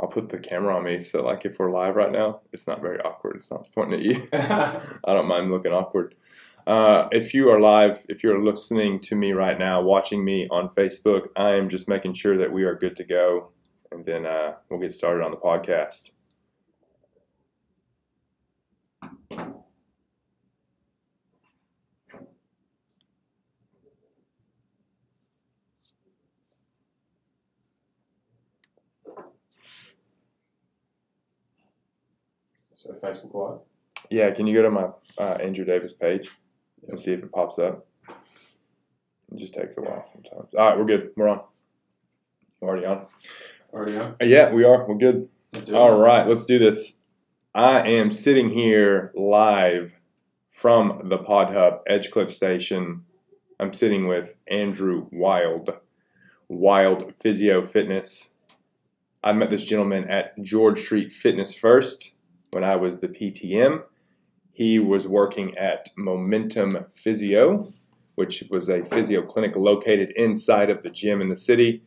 I'll put the camera on me so like if we're live right now, it's not very awkward. It's not pointing at you. I don't mind looking awkward. If you are live, if you're listening to me right now, watching me on Facebook, I am just making sure that we are good to go, and then we'll get started on the podcast. So Facebook Live? Yeah, can you go to my Andrew Davis page and see if it pops up? It just takes a while sometimes. All right, we're good. We're on. We're already on. Already on? Yeah, we are. We're good. All right, let's do this. I am sitting here live from the Pod Hub Edgecliff Station. I'm sitting with Andrew Wild Physio Fitness. I met this gentleman at George Street Fitness First when I was the PTM. He was working at Momentum Physio, which was a physio clinic located inside of the gym in the city.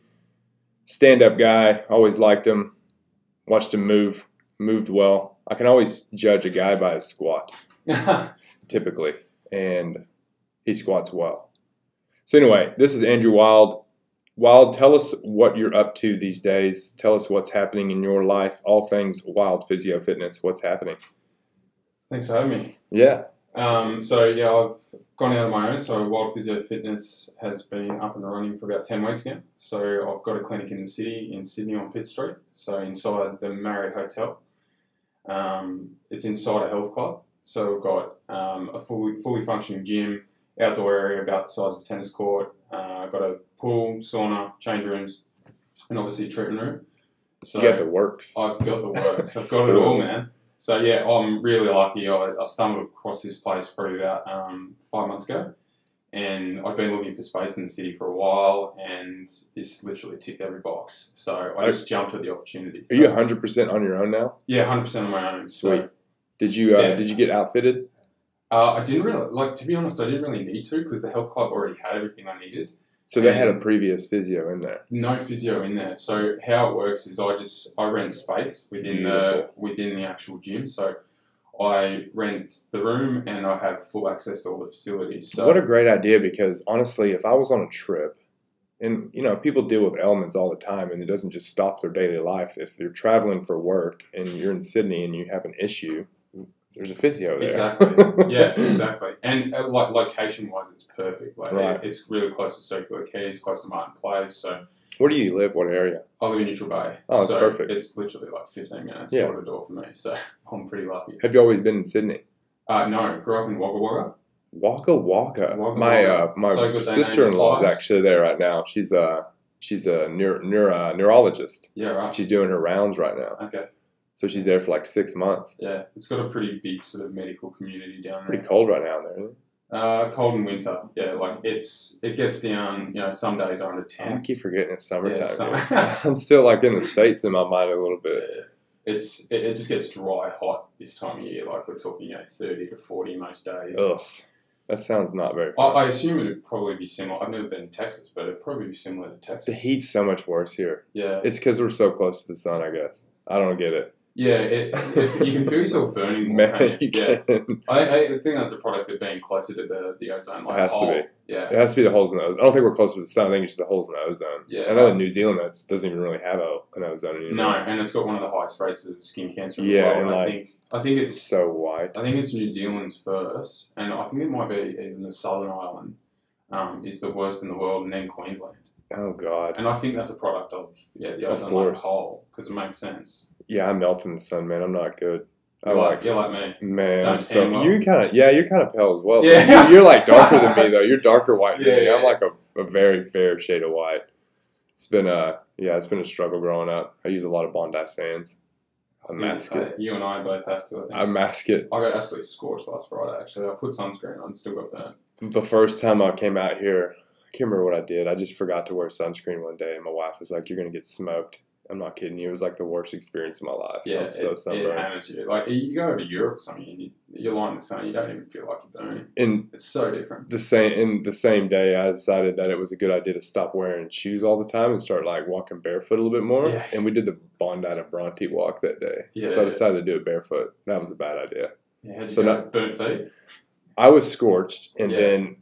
Stand-up guy, always liked him, watched him moved well. I can always judge a guy by his squat, typically, and he squats well. So anyway, this is Andrew Wild. Wild, tell us what you're up to these days. Tell us what's happening in your life, all things Wild Physio Fitness. What's happening? Thanks for having me. Yeah. I've gone out on my own. So Wild Physio Fitness has been up and running for about 10 weeks now. So I've got a clinic in the city, in Sydney on Pitt Street. So inside the Marriott Hotel. It's inside a health club. So we've got a fully functioning gym, outdoor area about the size of a tennis court. I've got a pool, sauna, change rooms, and obviously a treatment room. So you got the works. I've got the works. I've got it all, man. So yeah, I'm really lucky. I stumbled across this place probably about 5 months ago, and I've been looking for space in the city for a while, and this literally ticked every box. So I just jumped at the opportunity. Are you 100% on your own now? Yeah, 100% on my own. Sweet. So, did you get outfitted? I didn't really, to be honest, I didn't really need to because the health club already had everything I needed. So they had a previous physio in there? No physio in there. So how it works is I rent space within the actual gym. So I rent the room and I have full access to all the facilities. So what a great idea, because honestly, if I was on a trip, and people deal with ailments all the time and it doesn't just stop their daily life. If you're traveling for work and you're in Sydney and you have an issue, there's a physio there. Exactly. Yeah, exactly. And location-wise, it's perfect. Right. It's really close to Circular Quays, close to Martin Place. So where do you live? What area? I live in Neutral Bay. Oh, that's perfect. It's literally 15 minutes door to door for me. So I'm pretty lucky. Have you always been in Sydney? No, grew up in Wagga Wagga. Wagga Wagga. My sister-in-law is actually there right now. She's a neurologist. Yeah, right. She's doing her rounds right now. Okay. So she's there for like 6 months. Yeah, it's got a pretty big sort of medical community down there. Pretty cold right now in there, isn't it? Cold in winter. Yeah, it gets down. Some days are under 10. I keep forgetting it's summertime. Yeah, it's summer. I'm still like in the States in my mind a little bit. Yeah. It just gets dry hot this time of year. Like we're talking 30 to 40 most days. Ugh, that sounds not very fun. I assume it would probably be similar. I've never been in Texas, but it'd probably be similar to Texas. The heat's so much worse here. Yeah, it's because we're so close to the sun, I guess. I don't get it. Yeah, if you can feel yourself burning more. Man, you can. I think that's a product of being closer to the ozone. It has to be. Yeah, it has to be the holes in the ozone. I don't think we're closer to the sun. I think it's just the holes in the ozone. Yeah, I know that New Zealand doesn't even really have an ozone anymore. No, and it's got one of the highest rates of skin cancer in the world. And I think it's so white. I think it's New Zealand's first, and I think it might be even the Southern Island is the worst in the world, and then Queensland. Oh God! And I think that's a product of the ozone hole because it makes sense. Yeah, I melt in the sun, man. I'm not good. You're like me. Man, well. you're kind of pale as well. Yeah. You're like darker than me though. You're darker white than me. I'm like a very fair shade of white. It's been a struggle growing up. I use a lot of Bondi sands. I mask it. You and I both have to. I think. I mask it. I got absolutely scorched last Friday. Actually, I put sunscreen on, still got burnt. The first time I came out here, I can't remember what I did. I just forgot to wear sunscreen one day, and my wife was like, "You're gonna get smoked." I'm not kidding you. It was like the worst experience of my life. Yeah, I was so it sunburned. hammers you. Like, you go over to Europe or something, you're lying in the sun, you don't even feel like you're burning. And it's so different. The same day, I decided that it was a good idea to stop wearing shoes all the time and start like walking barefoot a little bit more. Yeah. And we did the Bondi to Bronte walk that day. Yeah, so I decided to do it barefoot. That was a bad idea. Yeah, how'd you go? Burnt feet? I was scorched, and then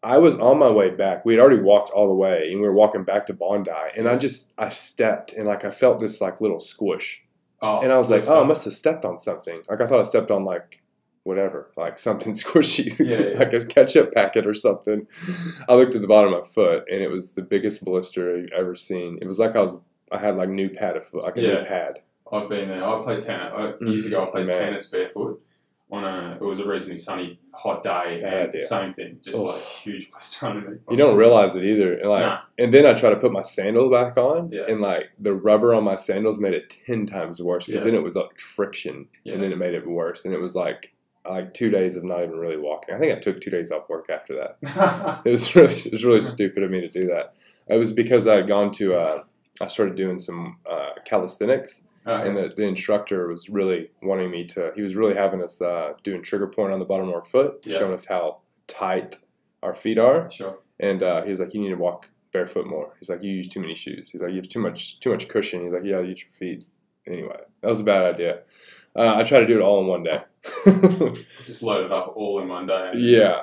I was on my way back. We had already walked all the way, and we were walking back to Bondi, and I stepped, and like I felt this like little squish. Oh, and I was like, I must have stepped on something. Like I thought I stepped on like whatever, like something squishy, like a ketchup packet or something. I looked at the bottom of my foot, and it was the biggest blister I've ever seen. It was like I had like new pad of foot, like a new pad. I've been there. I played tennis years ago. I played tennis barefoot it was a reasonably sunny, hot day. And same thing, just like huge blister under me. You don't realize it either. And and then I tried to put my sandals back on, and like the rubber on my sandals made it 10 times worse because then it was like friction, and then it made it worse. And it was like 2 days of not even really walking. I think I took 2 days off work after that. It was really stupid of me to do that. It was because I had gone to I started doing some calisthenics. And the instructor was really wanting me to, he was really having us doing trigger point on the bottom of our foot, showing us how tight our feet are. Sure. And he was like, you need to walk barefoot more. He's like, you use too many shoes. He's like, you have too much cushion. He's like, you gotta use your feet. Anyway, that was a bad idea. I tried to do it all in one day. Just load it up all in one day and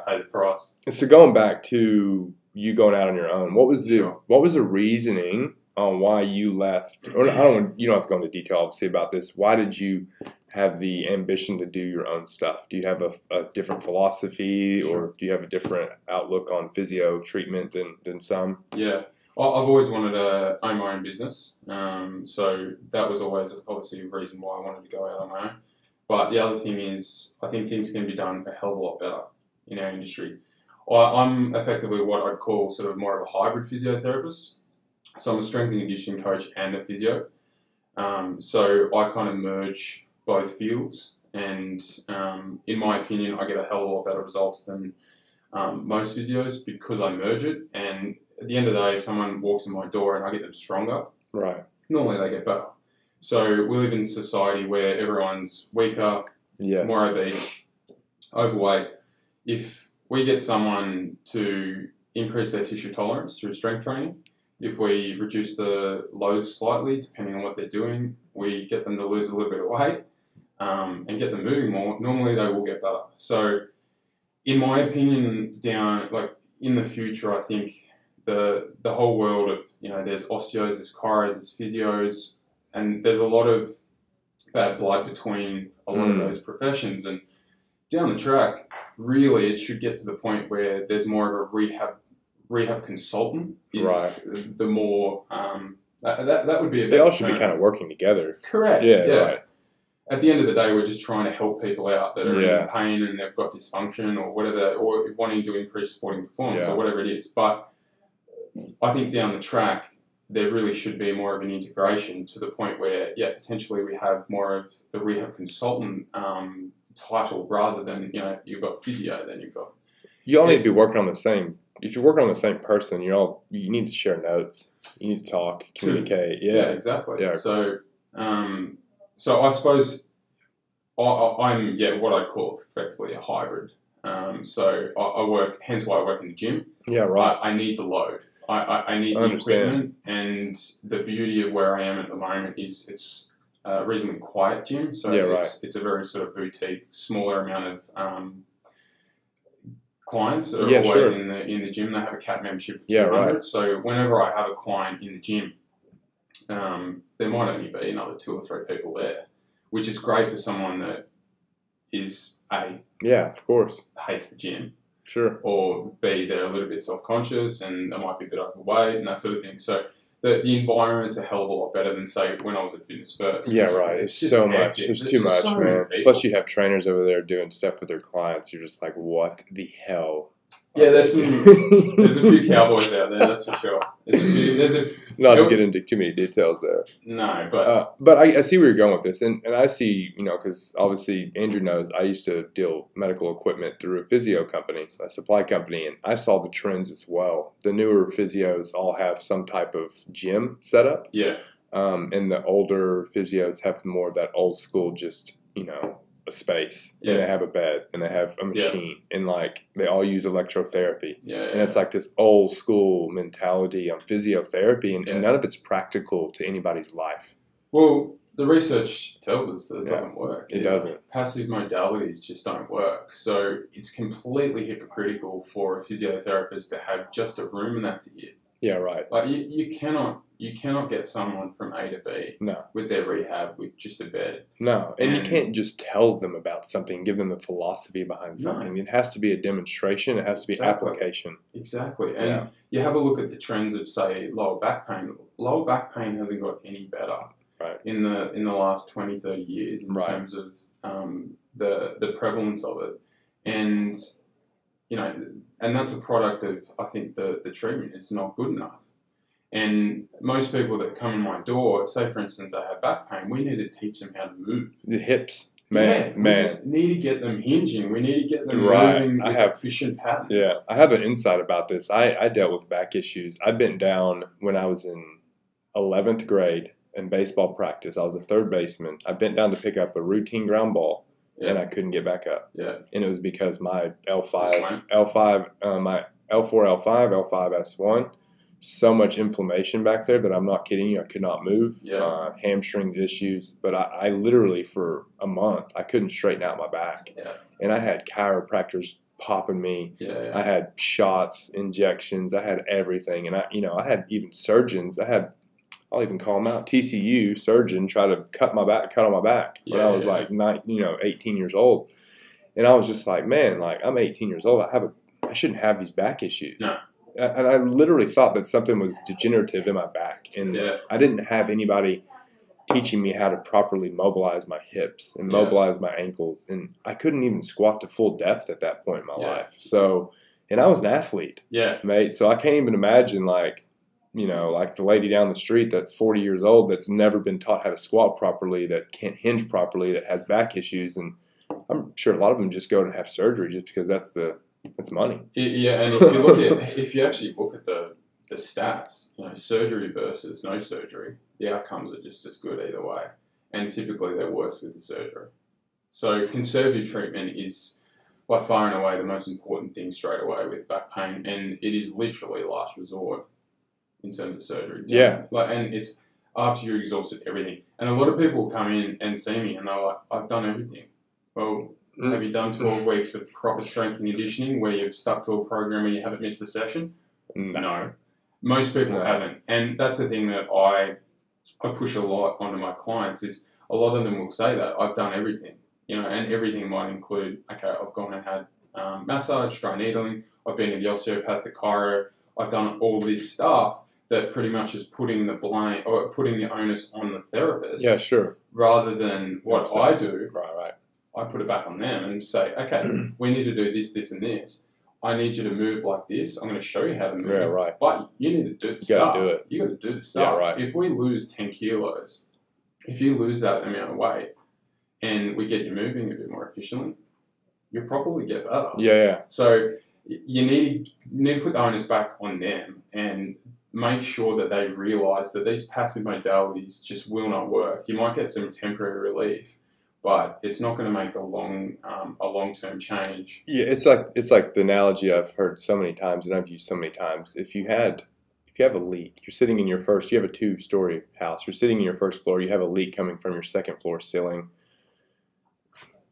pay the price. So going back to you going out on your own, what was the reasoning on why you left? Or you don't have to go into detail obviously about this. Why did you have the ambition to do your own stuff? Do you have a different philosophy, or do you have a different outlook on physio treatment than some? Yeah, I've always wanted to own my own business. So that was always obviously a reason why I wanted to go out on my own. But the other thing is, I think things can be done a hell of a lot better in our industry. I'm effectively what I'd call sort of more of a hybrid physiotherapist. So I'm a strength and conditioning coach and a physio. So I kind of merge both fields, and in my opinion, I get a hell of a lot better results than most physios because I merge it. And at the end of the day, if someone walks in my door and I get them stronger, right, normally they get better. So we live in a society where everyone's weaker, more obese, overweight. If we get someone to increase their tissue tolerance through strength training, if we reduce the load slightly, depending on what they're doing, we get them to lose a little bit of weight and get them moving more, normally they will get better. So in my opinion, in the future, I think the whole world of, there's osteos, there's chiros, there's physios, and there's a lot of bad blood between a lot of those professions. And down the track, really, it should get to the point where there's more of a rehab consultant is the more that would be a better they all should term. Be kind of working together. Correct. Yeah. Right. At the end of the day, we're just trying to help people out that are in pain and they've got dysfunction or whatever, or wanting to increase sporting performance or whatever it is. But I think down the track, there really should be more of an integration to the point where, potentially we have more of the rehab consultant title rather than, you've got physio, then you've got... You all need to be working on the same... If you're working on the same person, you need to share notes. You need to talk, communicate. Yeah, exactly. Yeah. So I suppose I'm what I'd call effectively a hybrid. So I work, hence why I work in the gym. Yeah, right. I need the load. I need the equipment, and the beauty of where I am at the moment is it's a reasonably quiet gym. So it's a very sort of boutique, smaller amount of clients that are always in the gym. They have a CAT membership of 200. Right. So whenever I have a client in the gym, there might only be another 2 or 3 people there, which is great for someone that is of course, hates the gym. Sure. Or B, they're a little bit self-conscious and they might be a bit overweight and that sort of thing. So the environment's a hell of a lot better than, say, when I was at Fitness First. Yeah, right. It's so much. It's too much, man. Plus, you have trainers over there doing stuff with their clients. You're just like, what the hell? Yeah, there's a few cowboys out there, that's for sure. Not to get into too many details there. No, but I see where you're going with this, and I see, because obviously Andrew knows I used to deal medical equipment through a physio company, a supply company, and I saw the trends as well. The newer physios all have some type of gym setup. Yeah. And the older physios have more of that old school, just, you know, a space. Yeah. And they have a bed and they have a machine. And like they all use electrotherapy. Yeah. And it's like this old school mentality on physiotherapy, and none of it's practical to anybody's life. Well, the research tells us that it doesn't work. It doesn't. Passive modalities just don't work. So it's completely hypocritical for a physiotherapist to have just a room and that's it. Yeah, right. Like you cannot get someone from A to B with their rehab with just a bed. No, and you can't just tell them about something, give them the philosophy behind something. It has to be a demonstration. It has to be application. Exactly. And you have a look at the trends of, say, lower back pain. Lower back pain hasn't got any better in the last 20, 30 years in terms of the prevalence of it. And, you know, and that's a product of, I think, the treatment is not good enough. And most people that come in my door, say for instance they have back pain, we need to teach them how to move. The hips, we just need to get them hinging. We need to get them moving with efficient patterns. Yeah, I have an insight about this. I dealt with back issues. I bent down when I was in 11th grade in baseball practice. I was a third baseman. I bent down to pick up a routine ground ball. And I couldn't get back up. Yeah. And it was because my my L4, L5, L5S1, so much inflammation back there that I'm not kidding you, I could not move. Yeah. Hamstrings issues. But I literally, for a month, I couldn't straighten out my back. Yeah. And I had chiropractors popping me. Yeah. I had shots, injections. I had everything. And I had even surgeons. I'll even call them out. TCU surgeon tried to cut on my back when I was like 18 years old, and I was just like, man, like I'm 18 years old. I shouldn't have these back issues. No. And I literally thought that something was degenerative in my back, and I didn't have anybody teaching me how to properly mobilize my hips and mobilize my ankles, and I couldn't even squat to full depth at that point in my life. So, and I was an athlete, mate. So I can't even imagine like the lady down the street that's 40 years old that's never been taught how to squat properly, that can't hinge properly, that has back issues. And I'm sure a lot of them just go to have surgery just because that's money. Yeah, and if you actually look at the stats, surgery versus no surgery, the outcomes are just as good either way. And typically they're worse with the surgery. So conservative treatment is by far and away the most important thing straight away with back pain, and it is literally last resort in terms of surgery. Yeah. And it's after you're exhausted everything. And a lot of people come in and see me and they're like, I've done everything. Well, have you done 12 weeks of proper strength and conditioning where you've stuck to a program and you haven't missed a session? No. Most people haven't. And that's the thing that I push a lot onto my clients is a lot of them will say that I've done everything, and everything might include, okay, I've gone and had massage, dry needling, I've been to the osteopath, the chiro, I've done all this stuff that pretty much is putting the blame or putting the onus on the therapist. Yeah, sure. Rather than what I do. Right. I put it back on them and say, okay, we need to do this, this, and this. I need you to move like this. I'm going to show you how to move. Yeah, right. But you need to do the stuff. You got to do it. You got to do the stuff. Yeah, right. If we lose 10 kilos, if you lose that amount of weight and we get you moving a bit more efficiently, you'll probably get better. Yeah. So you need to put the onus back on them and make sure that they realise that these passive modalities just will not work. You might get some temporary relief, but it's not going to make a long-term change. Yeah, it's like the analogy I've heard so many times and I've used so many times. If you have a leak, you have a 2-story house, you're sitting in your first floor, you have a leak coming from your second floor ceiling.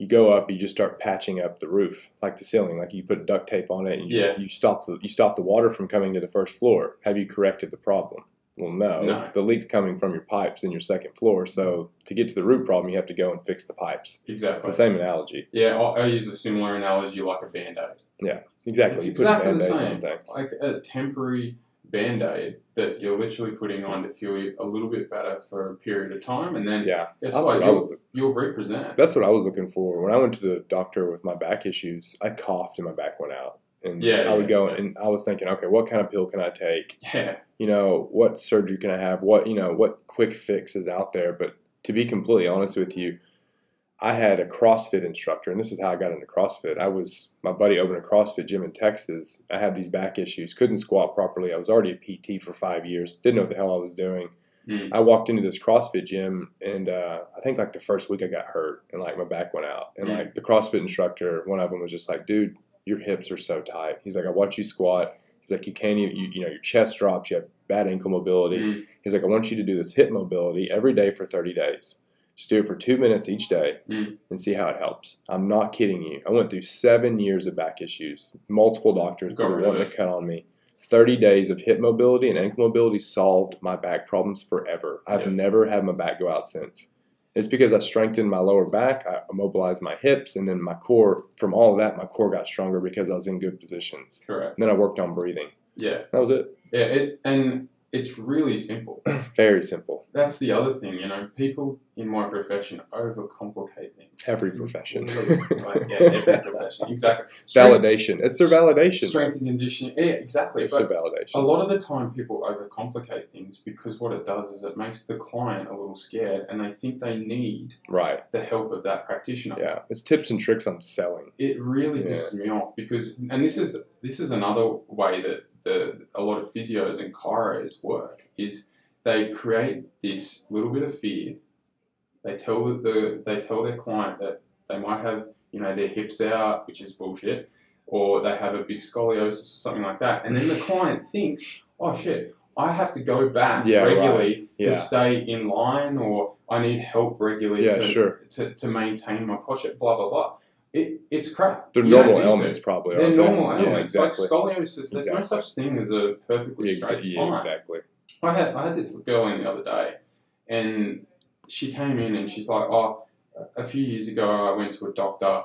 You go up, you just start patching up the roof, like the ceiling, like you put duct tape on it, and you stop the water from coming to the first floor. Have you corrected the problem? Well, no. The leak's coming from your pipes in your second floor. So to get to the root problem, you have to go and fix the pipes. Exactly. It's the same analogy. Yeah, I use a similar analogy like a Band-Aid. Yeah, exactly. It's you exactly the same. Like a temporary Band-Aid that you're literally putting on to feel a little bit better for a period of time, and then guess what? You'll represent. That's what I was looking for. When I went to the doctor with my back issues, I coughed and my back went out. And I would go and I was thinking, okay, what kind of pill can I take? Yeah. What surgery can I have? What quick fix is out there? But to be completely honest with you, I had a CrossFit instructor, and this is how I got into CrossFit. My buddy opened a CrossFit gym in Texas. I had these back issues, couldn't squat properly. I was already a PT for 5 years, didn't know what the hell I was doing. I walked into this CrossFit gym, and I think like the first week I got hurt, and like my back went out, and like the CrossFit instructor, one of them was just like, "Dude, your hips are so tight." He's like, "I watch you squat." He's like, "You can't even, you know, your chest drops. You have bad ankle mobility." He's like, "I want you to do this hip mobility every day for 30 days. Just do it for 2 minutes each day and see how it helps." I'm not kidding you. I went through 7 years of back issues. Multiple doctors were wanting to cut on me. 30 days of hip mobility and ankle mobility solved my back problems forever. I've never had my back go out since. It's because I strengthened my lower back, I immobilized my hips, and then my core, from all of that, my core got stronger because I was in good positions. Correct. And then I worked on breathing. Yeah. That was it. Yeah, and it's really simple. Very simple. That's the other thing, you know, people in my profession overcomplicate things. Every profession. Every profession, exactly. Validation. It's their validation. Strength and conditioning. Yeah, exactly. It's their validation. A lot of the time people overcomplicate things because what it does is it makes the client a little scared and they think they need the help of that practitioner. Yeah, it's tips and tricks on selling. It really pisses me off because, and this is another way that a lot of physios and chiros work, is they create this little bit of fear. They tell their client that they might have, you know, their hips out, which is bullshit, or they have a big scoliosis or something like that, and then the client thinks, oh shit, I have to go back regularly to stay in line, or I need help regularly to maintain my posture, blah blah blah. It's crap. They're normal ailments, probably. They're normal ailments. Yeah, exactly. Like scoliosis, there's no such thing as a perfectly straight spine. Yeah, exactly. I had this girl in the other day, and she came in and she's like, "Oh, a few years ago I went to a doctor,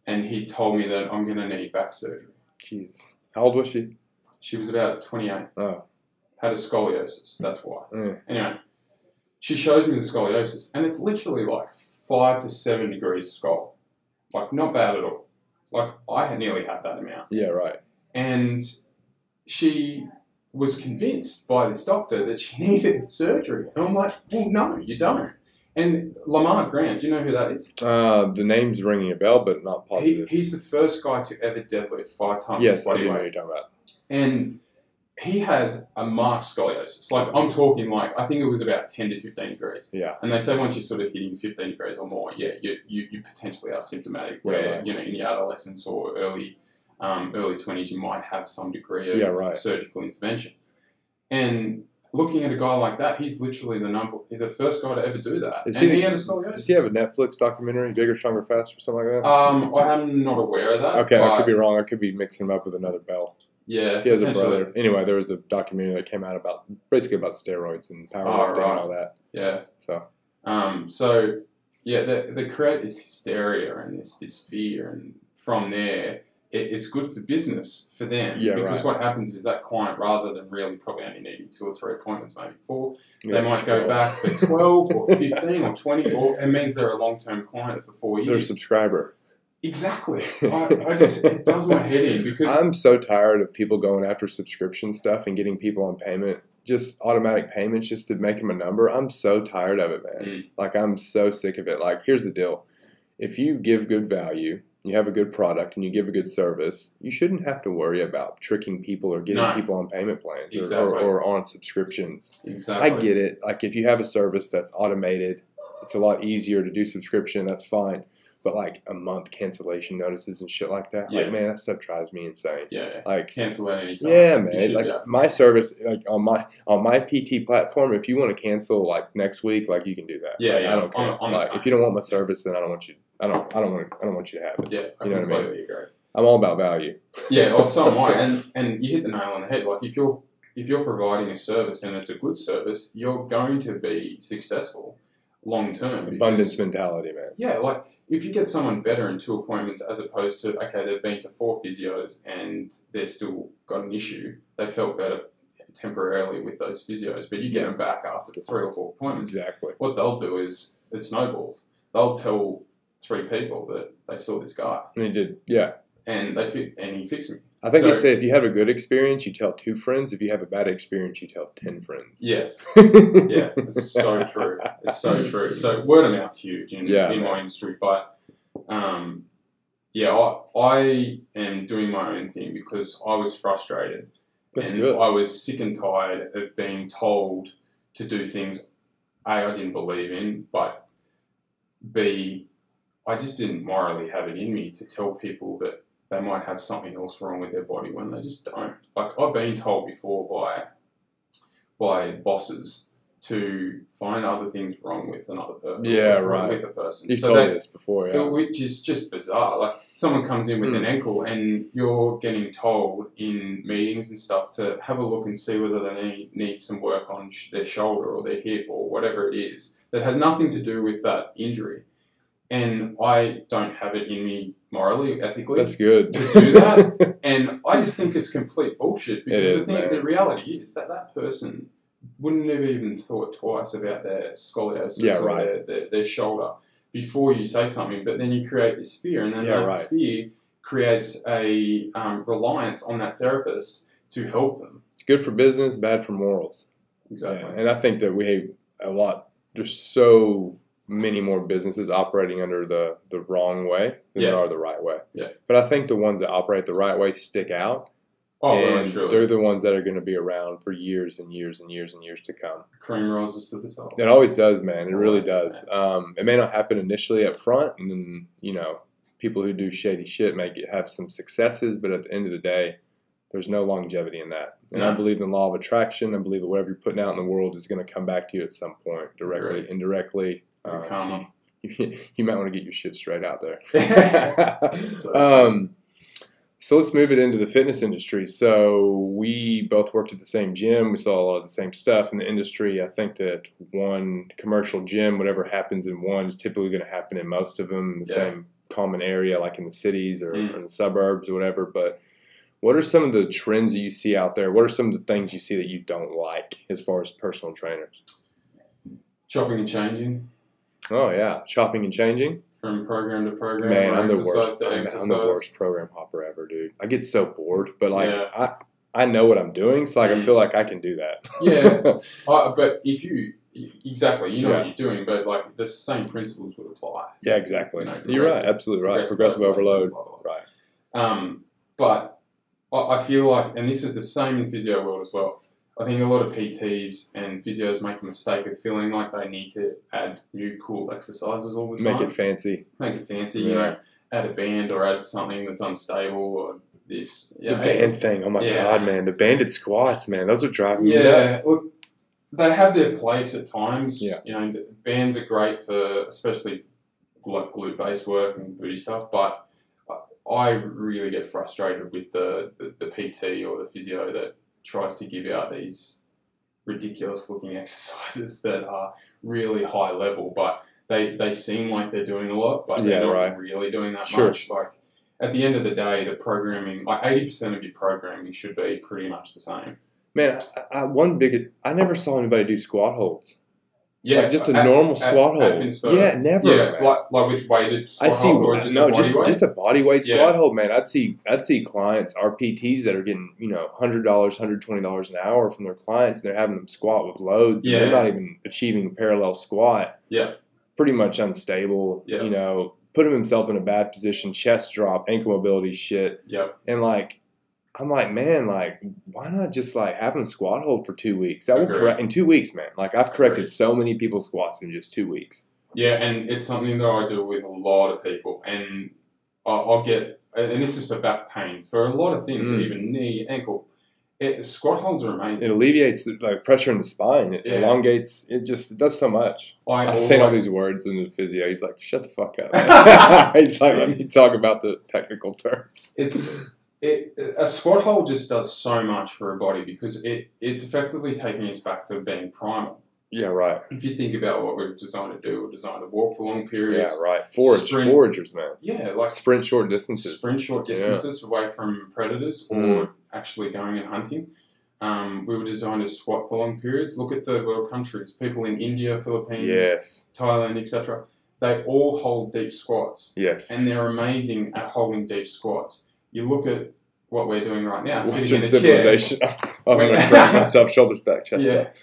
and he told me that I'm going to need back surgery." Jesus. How old was she? She was about 28. Oh. Had a scoliosis. That's why. Anyway, she shows me the scoliosis, and it's literally like 5 to 7 degrees skull. Like, not bad at all. Like, I had nearly had that amount. Yeah, right. And she was convinced by this doctor that she needed surgery. And I'm like, well, no, you don't. And Lamar Grant, do you know who that is? The name's ringing a bell, but not positive. He's the first guy to ever deadlift 5 times. Yes, I do know who you're talking about. And he has a marked scoliosis. Like, I'm talking like, I think it was about 10 to 15 degrees. Yeah. And they say once you're sort of hitting 15 degrees or more, you potentially are symptomatic, where, you know, in your adolescence or early 20s, you might have some degree of surgical intervention. And looking at a guy like that, he's literally the first guy to ever do that. He had a scoliosis. Does he have a Netflix documentary, Bigger, Stronger, Faster, or something like that? I'm not aware of that. Okay, I could be wrong. I could be mixing him up with another Bell. Yeah, he has a brother. Anyway, there was a documentary that came out about steroids and powerlifting and all that. Yeah. So they create this hysteria and this fear, and from there, it's good for business for them. Yeah, because what happens is that client, rather than really probably only needing 2 or 3 appointments, maybe 4, they might go back for 12 or 15 or 20, or it means they're a long-term client for 4 years. They're a subscriber. Exactly. It does my head in, because I'm so tired of people going after subscription stuff and getting people on payment, just automatic payments just to make them a number. I'm so tired of it, man. Like, I'm so sick of it. Like, here's the deal. If you give good value, you have a good product, and you give a good service, you shouldn't have to worry about tricking people or getting people on payment plans or on subscriptions. Exactly. I get it. Like, if you have a service that's automated, it's a lot easier to do subscription. That's fine. But like a month cancellation notices and shit like that, like, man, that stuff drives me insane. Yeah, like, cancel at any time. Yeah, man. Like, my service, like on my PT platform, if you want to cancel like next week, like, you can do that. Yeah, like, I don't care. Like, if you don't want my service, then I don't want you. I don't want you to have it. Yeah, I completely agree. I'm all about value. Yeah, well, so am I. And you hit the nail on the head. Like, if you're providing a service and it's a good service, you're going to be successful long term. Abundance mentality, man. Yeah, like, if you get someone better in 2 appointments as opposed to, okay, they've been to 4 physios and they've still got an issue, they felt better temporarily with those physios, but you get them back after 3 or 4 appointments. Exactly. What they'll do is, it snowballs. They'll tell 3 people that they saw this guy. And he did, yeah. And he fixed me. I think they say if you have a good experience, you tell 2 friends. If you have a bad experience, you tell 10 friends. Yes. Yes, it's so true. It's so true. So word of mouth's huge in my industry. But, I am doing my own thing because I was frustrated. That's good. I was sick and tired of being told to do things I didn't believe in, but B, I just didn't morally have it in me to tell people that they might have something else wrong with their body when they just don't. Like, I've been told before by bosses to find other things wrong with another person. Yeah, right. With a person. You've told me this before, yeah. Which is just bizarre. Like, someone comes in with an ankle and you're getting told in meetings and stuff to have a look and see whether they need some work on their shoulder or their hip or whatever it is that has nothing to do with that injury. And I don't have it in me morally, ethically. That's good. To do that. And I just think it's complete bullshit, because the reality is that person wouldn't have even thought twice about their scoliosis or their shoulder before you say something. But then you create this fear, and then that fear creates a reliance on that therapist to help them. It's good for business, bad for morals. Exactly. Yeah. And I think that we have there's so many more businesses operating under the wrong way than there are the right way. Yeah. But I think the ones that operate the right way stick out. Oh, and really? They're the ones that are going to be around for years and years and years and years to come. Cream rises to the top. It always does, man. It really does. It may not happen initially up front, and then, people who do shady shit have some successes, but at the end of the day, there's no longevity in that. And I believe in the law of attraction. I believe that whatever you're putting out in the world is going to come back to you at some point, directly, indirectly. So you might want to get your shit straight out there. So let's move it into the fitness industry. So we both worked at the same gym. We saw a lot of the same stuff in the industry. I think that one commercial gym, whatever happens in one, is typically going to happen in most of them in the same common area, like in the cities or in the suburbs or whatever. But what are some of the trends that you see out there? What are some of the things you see that you don't like as far as personal trainers? Chopping and changing. Oh, yeah. Chopping and changing? From program to program. Man, I'm the worst program hopper ever, dude. I get so bored, but I know what I'm doing, so I feel like I can do that. But if you know what you're doing, but the same principles would apply. Yeah, exactly. You're right, absolutely right. Progressive overload, blah, blah, blah. Right. But I feel like, and this is the same in physio world as well. I think a lot of PTs and physios make a mistake of feeling like they need to add new cool exercises all the time. Make it fancy. You know, add a band or add something that's unstable or this. The band thing, oh my God, man. The banded squats, man, those are driving me nuts. Look, they have their place at times. Yeah. You know, bands are great for especially glute-based work and booty stuff, but I really get frustrated with the PT or the physio that tries to give out these ridiculous looking exercises that are really high level, but they seem like they're doing a lot, but they're not really doing that much. Like, at the end of the day, the programming, 80% of your programming should be pretty much the same. Man, I never saw anybody do squat holds. Yeah, just a normal squat hold. Yeah, never. Yeah, like with weighted squat hold, or just a body weight squat hold, man. I'd see clients, RPTs that are getting $100, $120 an hour from their clients, and they're having them squat with loads, and they're not even achieving a parallel squat. Yeah, pretty much unstable. Yeah. Putting himself in a bad position, chest drop, ankle mobility shit. Yep. And I'm like, man, why not just have them squat hold for 2 weeks? That will correct in 2 weeks, man. I've corrected so many people's squats in just 2 weeks. Yeah, and it's something that I do with a lot of people, and I'll get, and this is for back pain, for a lot of things, even knee, ankle. Squat holds are amazing. It alleviates the pressure in the spine. It elongates. It does so much. I'm saying all these words in the physio. He's like, shut the fuck up. He's like, let me talk about the technical terms. A squat hold just does so much for a body because it's effectively taking us back to being primal. Yeah, right. If you think about what we're designed to do, we're designed to walk for long periods. Yeah, right. Foragers, man. Yeah, sprint short distances. Sprint short distances away from predators or actually going and hunting. We were designed to squat for long periods. Look at third world countries. People in India, Philippines, Thailand, etc. They all hold deep squats. Yes. And they're amazing at holding deep squats. You look at what we're doing right now, sitting in a civilization. I'm going to correct myself, shoulders back, chest up.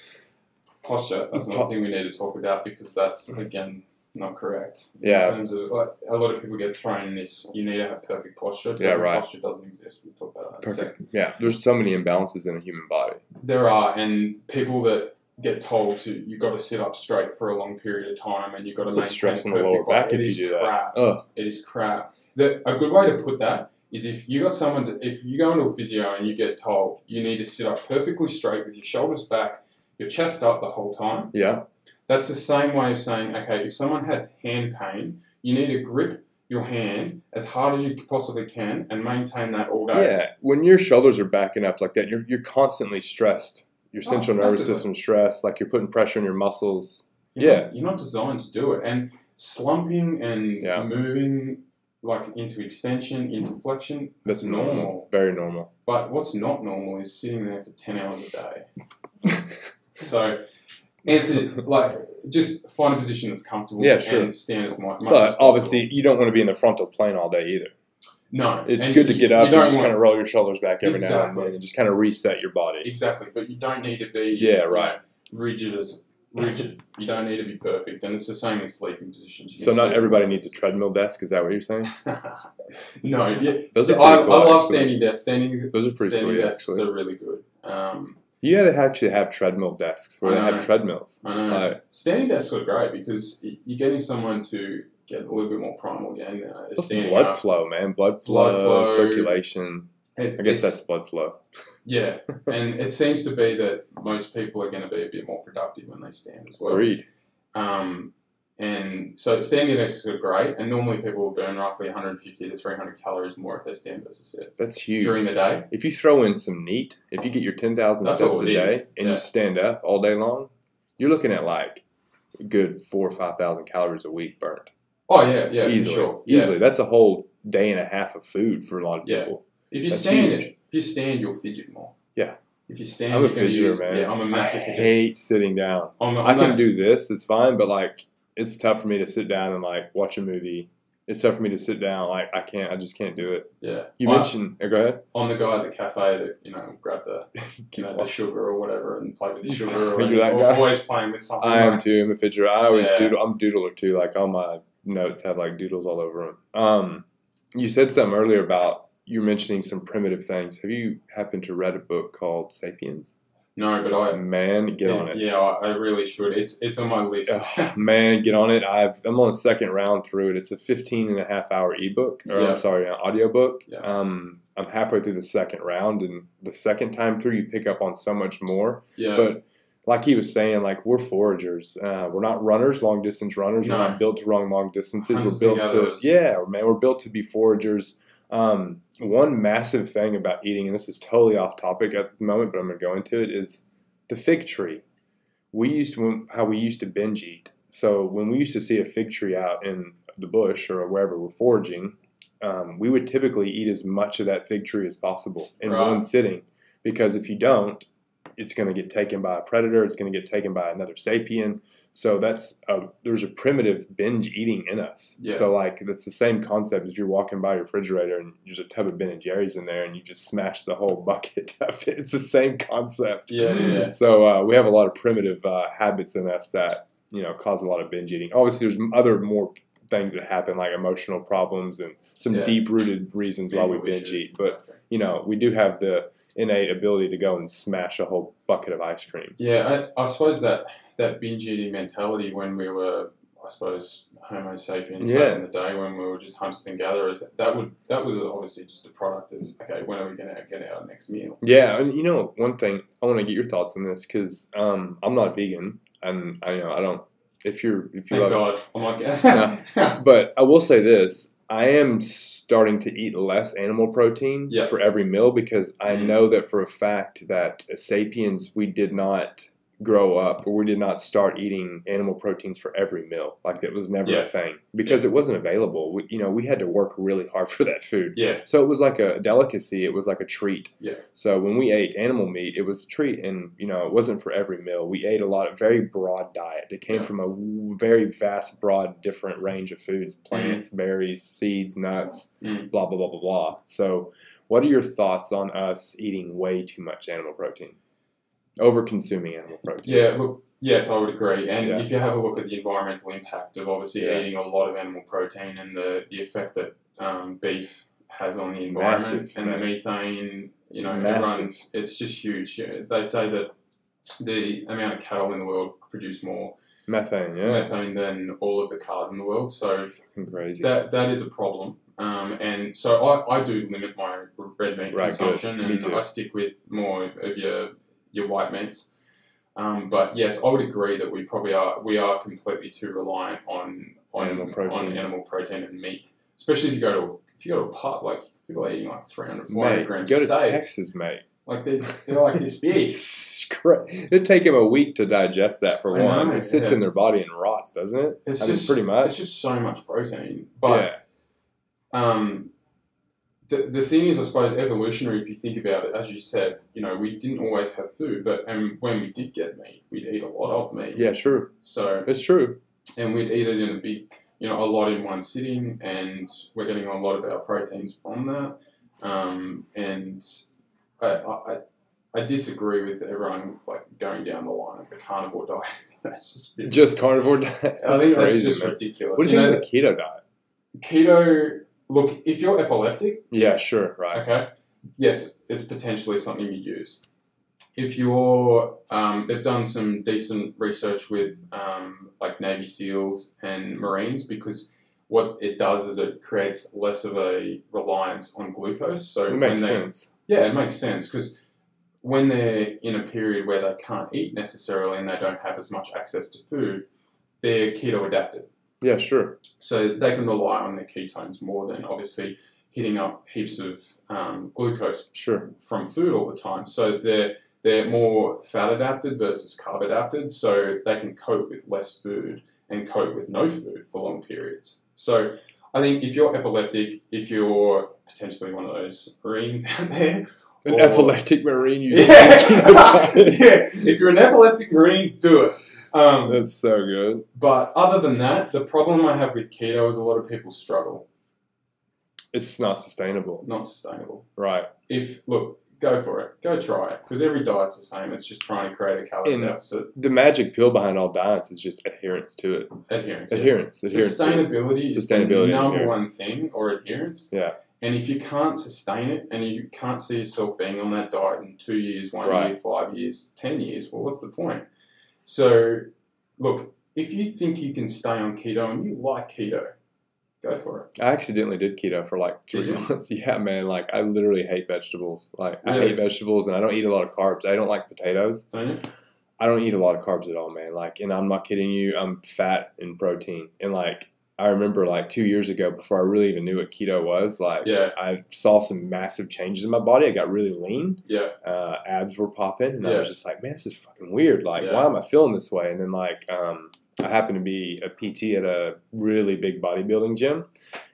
Posture, that's another thing we need to talk about because that's, again, not correct. Yeah. In terms of, a lot of people get thrown in this, you need to have perfect posture. Posture doesn't exist. We'll talk about that in a second. Yeah, there's so many imbalances in a human body. There are, and people that get told you've got to sit up straight for a long period of time and you've got to Put maintain stress on the perfect lower back body. if you do crap. that. Ugh. It is crap. A good way to put that is if you got someone, if you go into a physio and you get told you need to sit up perfectly straight with your shoulders back, your chest up the whole time. Yeah. That's the same way of saying, okay, if someone had hand pain, you need to grip your hand as hard as you possibly can and maintain that all day. Yeah. When your shoulders are backing up like that, you're constantly stressed. Your central nervous system stressed, like you're putting pressure on your muscles. You're not designed to do it. And slumping and moving like into extension, into flexion, that's normal. Very normal. But what's not normal is sitting there for 10 hours a day. So, just find a position that's comfortable and stand as much as possible. But obviously, you don't want to be in the frontal plane all day either. No. It's good to get up and just kind of roll your shoulders back every now and then and just kind of reset your body. Exactly. But you don't need to be rigid. You don't need to be perfect. And it's the same with sleeping positions. So not everybody needs a treadmill desk, is that what you're saying? No. Yeah. Those are pretty cool, I love actually. standing desks. Those are pretty standing sweet, desks actually. are really good. Yeah, they actually have treadmill desks where they have treadmills. I know. Standing desks are great because you're getting someone to get a little bit more primal again. Blood flow, man. Blood flow, circulation. I guess that's blood flow. Yeah, and it seems to be that most people are going to be a bit more productive when they stand as well. Agreed. And so standing desks are great, and normally people will burn roughly 150 to 300 calories more if they stand versus sit. That's huge. During the day. If you throw in some NEAT, if you get your 10,000 steps a day and you stand up all day long, you're looking at like a good 4,000 or 5,000 calories a week burnt. Oh, yeah, easily. For sure. Easily. Yeah. That's a whole day and a half of food for a lot of people. If you stand, you'll fidget more. Yeah. If you stand, I'm a fidgeter, man. Yeah, I'm a massive fidgeter. I hate sitting down. I can do this, it's fine, but like it's tough for me to sit down and like watch a movie. It's tough for me to sit down. Like I just can't do it. Yeah. You mentioned. Go ahead. I'm the guy at the cafe that grab the the sugar or whatever and play with the sugar. Or You're that guy. Always playing with something. I am too. I'm a fidgeter. I always doodle. I'm a doodler too. Like all my notes have like doodles all over them. You said something earlier about you mentioning some primitive things. Have you happened to read a book called *Sapiens*? No, but get on it. Yeah, I really should. It's on my list. Man, get on it. I'm on the second round through it. It's a 15.5-hour ebook, or I'm sorry, an audiobook. Yeah. I'm halfway through the second round, and the second time through, you pick up on so much more. Yeah. But like he was saying, like we're foragers. We're not runners, long distance runners. No. We're not built to run long distances. Hunters We're built we're built to be foragers. One massive thing about eating, and this is totally off topic at the moment, but I'm going to go into it, is the fig tree. How we used to binge eat. So when we used to see a fig tree out in the bush or wherever we're foraging, we would typically eat as much of that fig tree as possible in one sitting, because if you don't, it's going to get taken by a predator. It's going to get taken by another sapien. So there's a primitive binge eating in us. Yeah. So like that's the same concept as you're walking by your refrigerator and there's a tub of Ben and Jerry's in there and you just smash the whole bucket of it. It's the same concept. Yeah. So we have a lot of primitive habits in us that cause a lot of binge eating. Obviously, there's other more things that happen like emotional problems and some deep-rooted reasons why we binge eat. But we do have the innate ability to go and smash a whole bucket of ice cream. Yeah, I suppose that binge eating mentality when we were, I suppose, Homo sapiens back in the day when we were just hunters and gatherers, that was obviously just a product of, okay, when are we going to get our next meal? Yeah, and one thing, I want to get your thoughts on this because I'm not vegan and I don't. If you Thank God, I'm not. But I will say this. I am starting to eat less animal protein for every meal because I know that for a fact that as sapiens, we did not grow up or we did not start eating animal proteins for every meal. Like that was never a thing because it wasn't available. We had to work really hard for that food. Yeah. So it was like a delicacy. It was like a treat. Yeah. So when we ate animal meat, it was a treat and, it wasn't for every meal. We ate a very broad diet. It came from a very vast, broad, different range of foods, plants, berries, seeds, nuts, blah, blah, blah, blah, blah. So what are your thoughts on us eating way too much animal protein? Over-consuming animal protein. Yeah, look, yes, I would agree. And if you have a look at the environmental impact of obviously eating a lot of animal protein and the effect that beef has on the environment the methane, it's just huge. They say that the amount of cattle in the world produce more Methane, yeah. methane than all of the cars in the world. So Fucking crazy. that is a problem. And so I do limit my red meat consumption, Me and too. I stick with more of your white meats. But yes, I would agree that we are completely too reliant on Animal proteins. animal protein and meat, especially if you go to a pub, like people are eating like 300, 400 Mate, grams go to steaks. Texas, mate. Like they're like this big. It'd take him a week to digest that for I one. know, It sits yeah. in their body and rots, doesn't it? It's I mean, just pretty much. It's just so much protein. But the thing is, I suppose, evolutionary. If you think about it, as you said, we didn't always have food, but when we did get meat, we'd eat a lot of meat. Yeah, sure. So It's true. and we'd eat it in a big, a lot in one sitting, and we're getting a lot of our proteins from that. And I disagree with everyone like going down the line of the carnivore diet. That's just carnivore diet. I think crazy, that's just man. ridiculous. What do you think of the keto diet? Keto? Look, if you're epileptic, Yeah, sure, right. okay, yes, it's potentially something you use. If you're, they've done some decent research with like Navy SEALs and Marines, because what it does is it creates less of a reliance on glucose. So It makes sense. Yeah, it makes sense, because when they're in a period where they can't eat necessarily and they don't have as much access to food, they're keto adapted. Yeah, sure. So they can rely on their ketones more than obviously hitting up heaps of glucose Sure. from food all the time. So they're more fat adapted versus carb adapted, so they can cope with less food and cope with no food for long periods. So I think if you're epileptic, if you're potentially one of those Marines out there, An epileptic Marine, you yeah, keto diet. yeah, if you're an epileptic Marine, do it. That's so good. But other than that, the problem I have with keto is a lot of people struggle. It's not sustainable. Not sustainable. Right. Look, go for it. Go try it. Because every diet's the same. It's just trying to create a calorie And deficit. The magic pill behind all diets is just adherence to it. Adherence. Adherence. Adherence to it. Sustainability is the Sustainability, number adherence. one thing, or adherence. Yeah. And if you can't sustain it, and you can't see yourself being on that diet in 2 years, 1 Right. year, 5 years, 10 years, well, what's the point? So, look, if you think you can stay on keto and you like keto, go for it. I accidentally did keto for like 3 Did you? months. Yeah, man. Like, I literally hate vegetables. Like, I Really? hate vegetables and I don't eat a lot of carbs. I don't like potatoes. Don't you? I don't eat a lot of carbs at all, man. Like, and I'm not kidding you. I'm fat and protein. And like, I remember like 2 years ago, before I really even knew what keto was, like, Yeah. I saw some massive changes in my body. I got really lean. Yeah. Abs were popping. And I Yeah. was just like, man, this is fucking weird. Like, Yeah. why am I feeling this way? And then like, I happened to be a PT at a really big bodybuilding gym.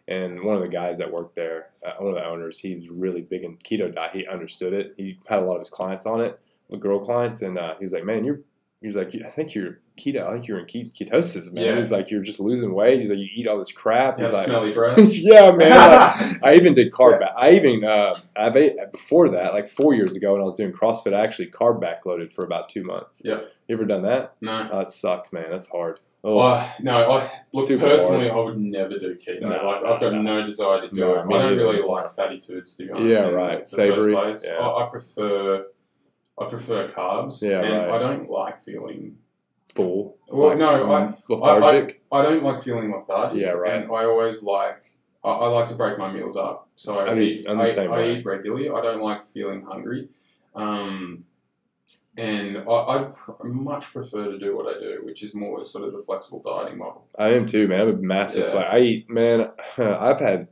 And one of the guys that worked there, one of the owners, he was really big in keto diet. He understood it. He had a lot of his clients on it, the girl clients. And he was like, man, he's like, I think you're keto. I think you're in ketosis, man. Yeah. He's like, you're just losing weight. He's like, you eat all this crap. You He's have like, smelly breath. yeah, man. Like, I even did carb back. I even I've ate before that, like 4 years ago when I was doing CrossFit. I actually carb backloaded for about 2 months. Yeah. You ever done that? No. Oh, it sucks, man. That's hard. Oh, Look, Super personally, I would never do keto. I've got no desire to do No, it. me I don't neither. really like fatty foods, to be honest. Yeah, in right. the Savory, First place. yeah. I prefer carbs. Yeah, and right. I don't like feeling. full. Well, Like, no, lethargic. I don't like feeling lethargic. Yeah, right. And I always like. I like to break my meals up, so I I'm the same I way. eat regularly. I don't like feeling hungry. And I much prefer to do what I do, which is more sort of the flexible dieting model. I am too, man. I'm a massive. Yeah. I eat, man. I've had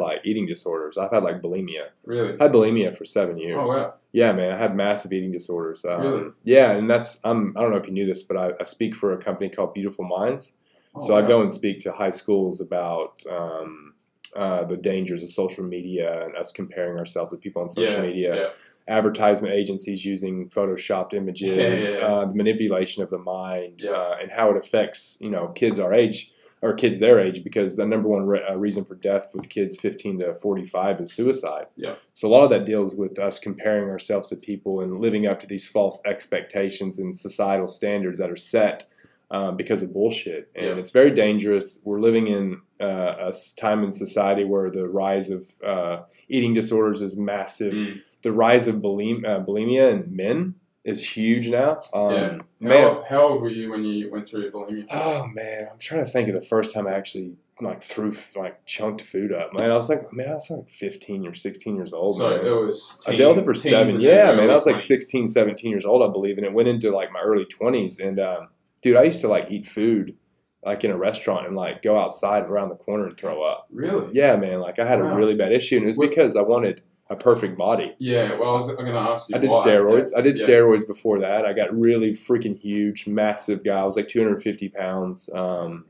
like eating disorders. I've had like bulimia. Really? I had bulimia for 7 years. Oh wow. Yeah, man. I had massive eating disorders. Really? Yeah, and that's I don't know if you knew this, but I speak for a company called Beautiful Minds. Oh, So I wow. go and speak to high schools about the dangers of social media and us comparing ourselves with people on social media. Yeah. Advertisement agencies using photoshopped images, Yeah. the manipulation of the mind, Yeah. and how it affects kids our age or kids their age, because the number one reason for death with kids 15 to 45 is suicide. Yeah. So a lot of that deals with us comparing ourselves to people and living up to these false expectations and societal standards that are set because of bullshit. And Yeah. it's very dangerous. We're living in a time in society where the rise of eating disorders is massive. Mm. The rise of bulimia in men is huge now. Yeah. Man, How old were you when you went through bulimia? oh man, I'm trying to think of the first time I actually chunked food up. Man, I was like 15 or 16 years old. So man. it was I dealt with it for teens 7. and Yeah, then man, I was like early 16, 17 years old, I believe, and it went into like my early 20s. And dude, I used to like eat food like in a restaurant and like go outside around the corner and throw up. 20s. Really? Yeah, man, like I had a Wow. really bad issue, and it was What- because I wanted a perfect body. Yeah. Well, I'm going to ask you. I did why. steroids. Yeah. I did Yeah. steroids before that. I got really freaking huge, massive guy. I was like 250 pounds,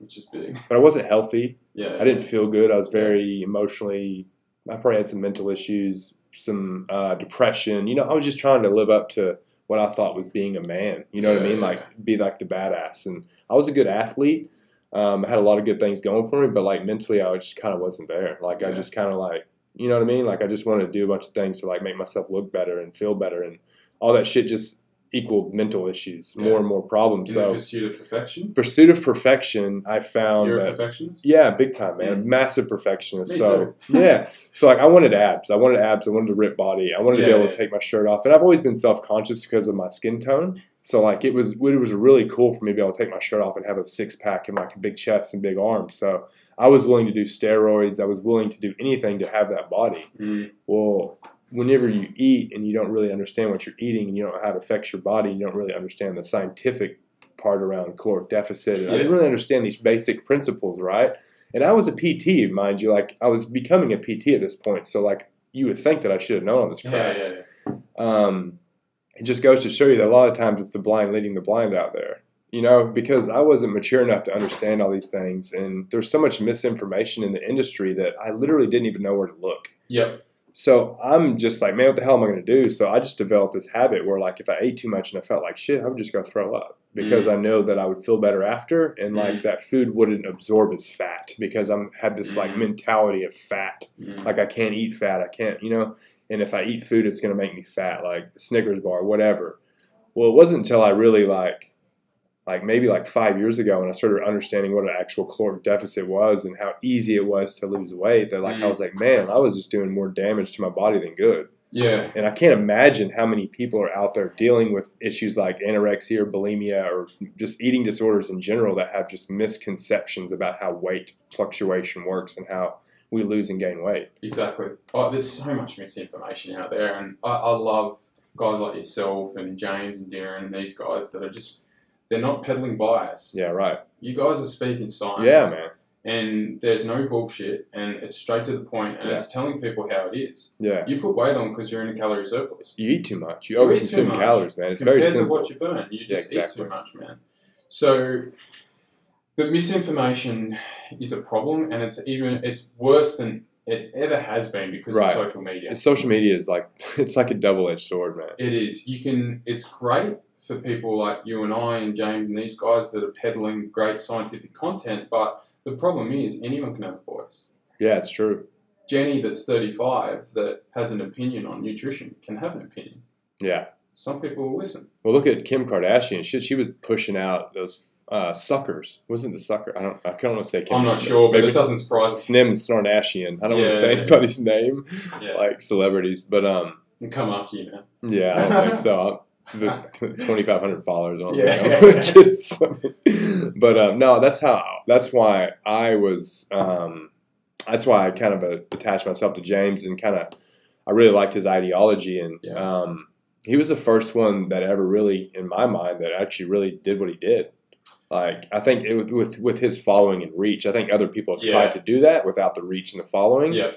Which is big. but I wasn't healthy. Yeah. I didn't feel good. I was very emotionally. I probably had some mental issues, some depression. You know, I was just trying to live up to what I thought was being a man. You know what I Yeah, mean? yeah. Like be like the badass. And I was a good athlete. I had a lot of good things going for me, but like mentally, I just kind of wasn't there. Like I Yeah. just kind of like, you know what I mean? Like I just wanted to do a bunch of things to like make myself look better and feel better, and all that shit just equaled mental issues, Yeah. more and more problems. In the So pursuit of perfection. pursuit of perfection, I found You're a that. perfectionist. Yeah, big time, man. Mm. Massive perfectionist. Me So yeah, so like I wanted abs. I wanted abs. I wanted a ripped body. I wanted to be Yeah, able to take my shirt off. And I've always been self-conscious because of my skin tone. So like it was really cool for me to be able to take my shirt off and have a 6-pack and like a big chest and big arms. So I was willing to do steroids. I was willing to do anything to have that body. Mm. Well, whenever you eat and you don't really understand what you're eating and you don't know how it affects your body, you don't really understand the scientific part around caloric deficit. And I didn't Yeah. really understand these basic principles, right? And I was a PT, mind you. Like I was becoming a PT at this point, so like you would think that I should have known all this crap. Yeah. It just goes to show you that a lot of times it's the blind leading the blind out there. You know, because I wasn't mature enough to understand all these things, and there's so much misinformation in the industry that I literally didn't even know where to look. Yep. So I'm just like, man, what the hell am I going to do? So I just developed this habit where, like, if I ate too much and I felt like shit, I would just go throw up because I know that I would feel better after, and like that food wouldn't absorb as fat because I'm had this like mentality of fat. Mm. Like I can't eat fat. I can't, you know. And if I eat food, it's going to make me fat, like a Snickers bar, whatever. Well, it wasn't until I really like maybe like 5 years ago when I started understanding what an actual caloric deficit was and how easy it was to lose weight that like I was like, man, I was just doing more damage to my body than good. Yeah. And I can't imagine how many people are out there dealing with issues like anorexia or bulimia or just eating disorders in general that have just misconceptions about how weight fluctuation works and how we lose and gain weight. Exactly. Oh, there's so much misinformation out there, and I love guys like yourself and James and Darren and these guys that are just, they're not peddling bias. Yeah, right. You guys are speaking science. Yeah, man. And there's no bullshit, and it's straight to the point, and it's telling people how it is. Yeah. You put weight on because you're in a calorie surplus. You eat too much. You eat too overconsume much calories, man. It's Compared very to simple. what you burn, you just exactly. eat too much, man. So the misinformation is a problem, and it's worse than it ever has been because of social media. And social media is like it's like a double-edged sword, man. It is. It's great for people like you and I and James and these guys that are peddling great scientific content, but the problem is anyone can have a voice. Yeah, it's true. Jenny, that's 35, that has an opinion on nutrition, can have an opinion. Yeah. Some people will listen. Well, look at Kim Kardashian. She was pushing out those suckers. Wasn't the sucker? I don't want to say Kim. I'm not sure, but maybe it doesn't surprise me. Snim and Snornashian. I don't want to say Yeah. anybody's name, Yeah. like celebrities, but And come after you now. yeah, I don't think so. The 2,500 followers on Yeah. there. But no, that's why I was. That's why I kind of attached myself to James and I really liked his ideology, and he was the first one that ever really, in my mind, that actually really did what he did. Like I think with his following and reach, I think other people have tried to do that without the reach and the following. Yeah.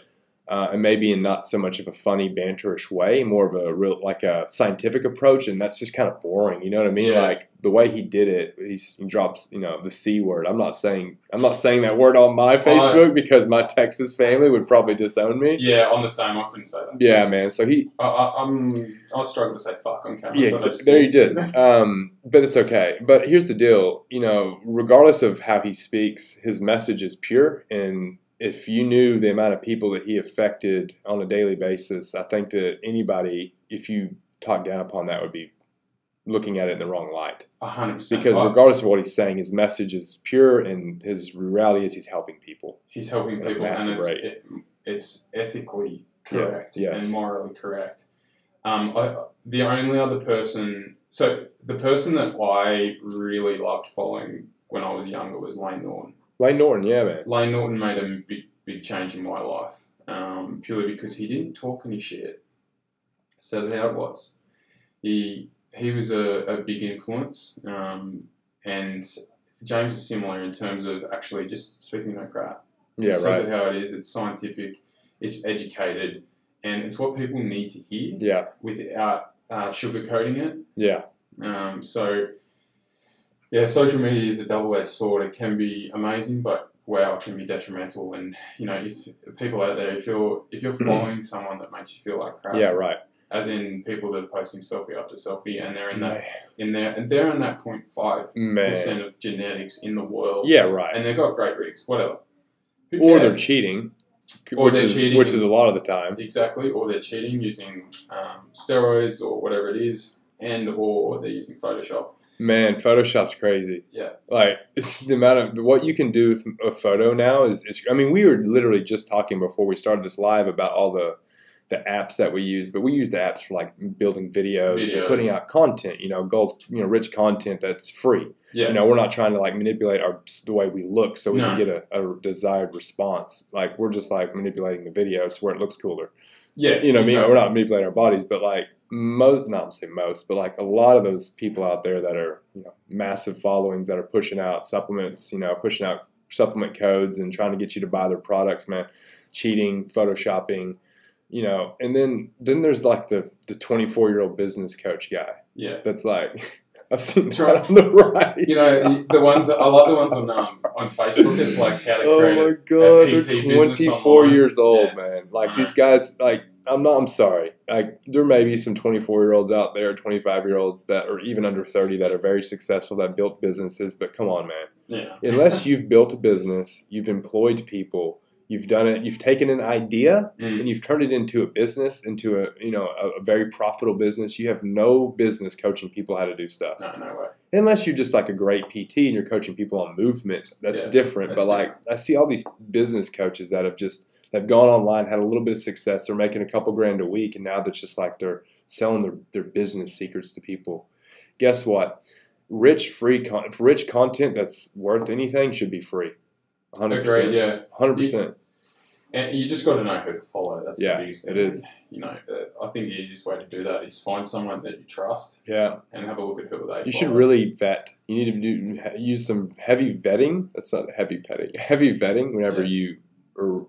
And maybe in not so much of a funny, banterish way, more of a real, like a scientific approach, and that's just kind of boring. You know what I mean? Yeah. Like the way he did it, he drops, the C word. I'm not saying that word on my Facebook because my Texas family would probably disown me. Yeah, I'm the same. I couldn't say that. Yeah, man. So I struggle to say fuck on camera. yeah, but I just there you did. But it's okay. But here's the deal. Regardless of how he speaks, his message is pure, and if you knew the amount of people that he affected on a daily basis, I think that anybody, if you talk down upon that, would be looking at it in the wrong light. 100%. Because regardless of what he's saying, his message is pure, and his reality is he's helping people. He's helping At a people, and massive rate. it's ethically correct yes. and morally correct. The only other person So the person that I really loved following when I was younger was Lane Norton. Lane Norton, yeah, man. Lane Norton made a big change in my life, purely because he didn't talk any shit. Said it how it was. He was a big influence, and James is similar in terms of actually just speaking no crap. Yeah, He says right. it how it is. It's scientific, it's educated, and it's what people need to hear Yeah, without sugarcoating it. yeah, So, yeah, social media is a double-edged sword. It can be amazing, but wow, it can be detrimental. And if people out there, if you're following someone that makes you feel like crap, yeah, right. as in people that are posting selfie after selfie, and they're Man. they're in that 0.5% Man. of genetics in the world, Yeah, right. and they've got great rigs, whatever. Who Or they're cares? cheating, Or which they're is cheating. which is a lot of the time. Exactly, or they're cheating using steroids or whatever it is, or they're using Photoshop. Man, Photoshop's crazy. Yeah. Like, it's the amount of what you can do with a photo now is I mean, we were literally just talking before we started this live about all the apps that we use, but we use the apps for like building videos and putting out content, rich content that's free. Yeah. We're not trying to like manipulate the way we look so we can get a desired response. Like, we're just like manipulating the video to where it looks cooler. Yeah. Exactly. We're not manipulating our bodies, but like most, but like a lot of those people out there that are, massive followings that are pushing out supplements, pushing out supplement codes and trying to get you to buy their products, man, cheating, photoshopping, and then there's like the 24-year-old business coach guy. Yeah. That's like, I've seen that on the right. The ones I love the ones on Facebook. It's like how to create my God, a PT they're business 24 online. years old, Yeah. man. Like, these guys, like, I'm sorry. Like, there may be some 24-year-olds out there, 25-year-olds that are even under 30 that are very successful, that built businesses, but come on, man. Yeah. Unless you've built a business, you've employed people, you've done it, you've taken an idea and you've turned it into a business, into a very profitable business. You have no business coaching people how to do stuff. No way. Unless you're just like a great PT and you're coaching people on movement. That's different. That's but like, I see all these business coaches that have gone online, had a little bit of success, they're making a couple grand a week, and now that's just like they're selling their business secrets to people. Guess what? Rich content that's worth anything should be free. 100%. Agreed, yeah. 100%. And you just got to know who to follow. That's the biggest thing. It is. I think the easiest way to do that is find someone that you trust. Yeah. And have a look at who they follow. You should really vet. You need to use some heavy vetting. That's not heavy petting. Heavy vetting whenever you are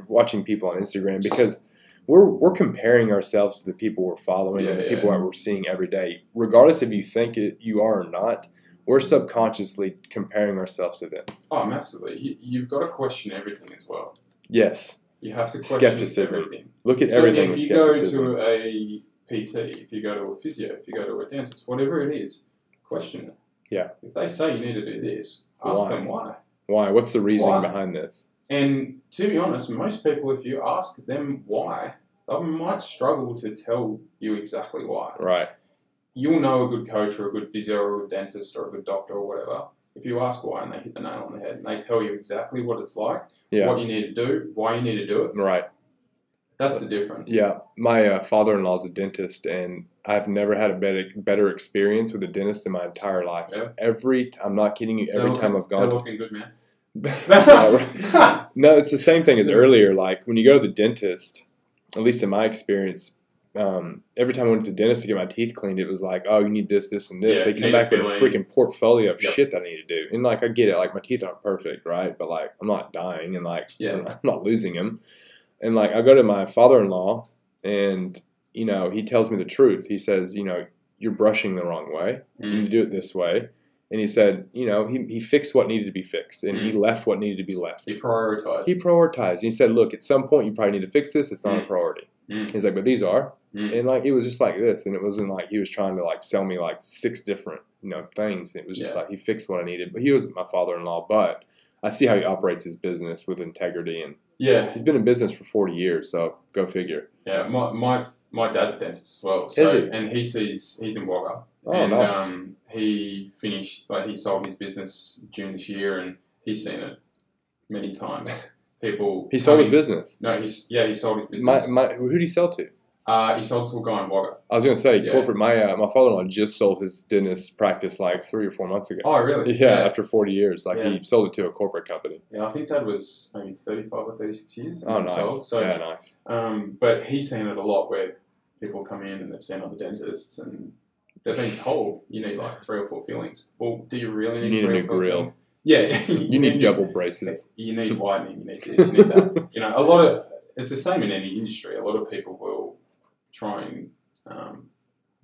watching people on Instagram, because we're comparing ourselves to the people we're following and the people that we're seeing every day. Regardless if you think you are or not, we're subconsciously comparing ourselves to them. Oh, massively. You've got to question everything as well. Yes. You have to question Skepticism. everything. Look at everything with skepticism. If you go to a PT, if you go to a physio, if you go to a dentist, whatever it is, question it. Yeah. If they say you need to do this, ask them why. Why? What's the reasoning behind this? And to be honest, most people, if you ask them why, they might struggle to tell you exactly why. Right. You'll know a good coach or a good physio or a good dentist or a good doctor or whatever if you ask why and they hit the nail on the head and they tell you exactly what it's like, what you need to do, why you need to do it. Right. That's the difference. Yeah. My father-in-law is a dentist, and I've never had a better experience with a dentist in my entire life. Yeah. I'm not kidding you, every time I've gone they're looking good, man. No, it's the same thing as earlier. Like, when you go to the dentist, at least in my experience, every time I went to the dentist to get my teeth cleaned, it was like, oh, you need this, this, and this. They come back with a freaking portfolio of shit that I need to do. And, like, I get it. Like, my teeth aren't perfect, right? But, like, I'm not dying, and, like, I'm not losing them. And, like, I go to my father-in-law, and, he tells me the truth. He says, you're brushing the wrong way. You need to do it this way. And he said, he fixed what needed to be fixed, and he left what needed to be left. He prioritized. And he said, look, at some point you probably need to fix this. It's not a priority. He's like, but these are. And, like, it was just like this. And it wasn't like he was trying to, like, sell me, like, 6 different, things. It was just like he fixed what I needed. But he was my father-in-law. But I see how he operates his business with integrity. And he's been in business for 40 years, so go figure. Yeah, my dad's a dentist as well. So, is he? And he's in Wagga. Oh, nice. He he sold his business June this year, and he's seen it many times. People. He sold his business? No, he sold his business. Who did he sell to? He sold to a guy in Wagga. I was gonna say Yeah. corporate. My father-in-law just sold his dentist practice like 3 or 4 months ago. Oh, really? Yeah, after 40 years, like Yeah. he sold it to a corporate company. Yeah, I think Dad was maybe 35 or 36 years. Oh, and nice. sold. So, yeah, nice. But he's seen it a lot where people come in and they've seen other dentists and they've been told you need like 3 or 4 fillings. Well, do you really need You need a 3 or new 4 grill. fillings? Yeah. You need double braces. You need whitening, you need this, you need that. You know, it's the same in any industry. A lot of people will try and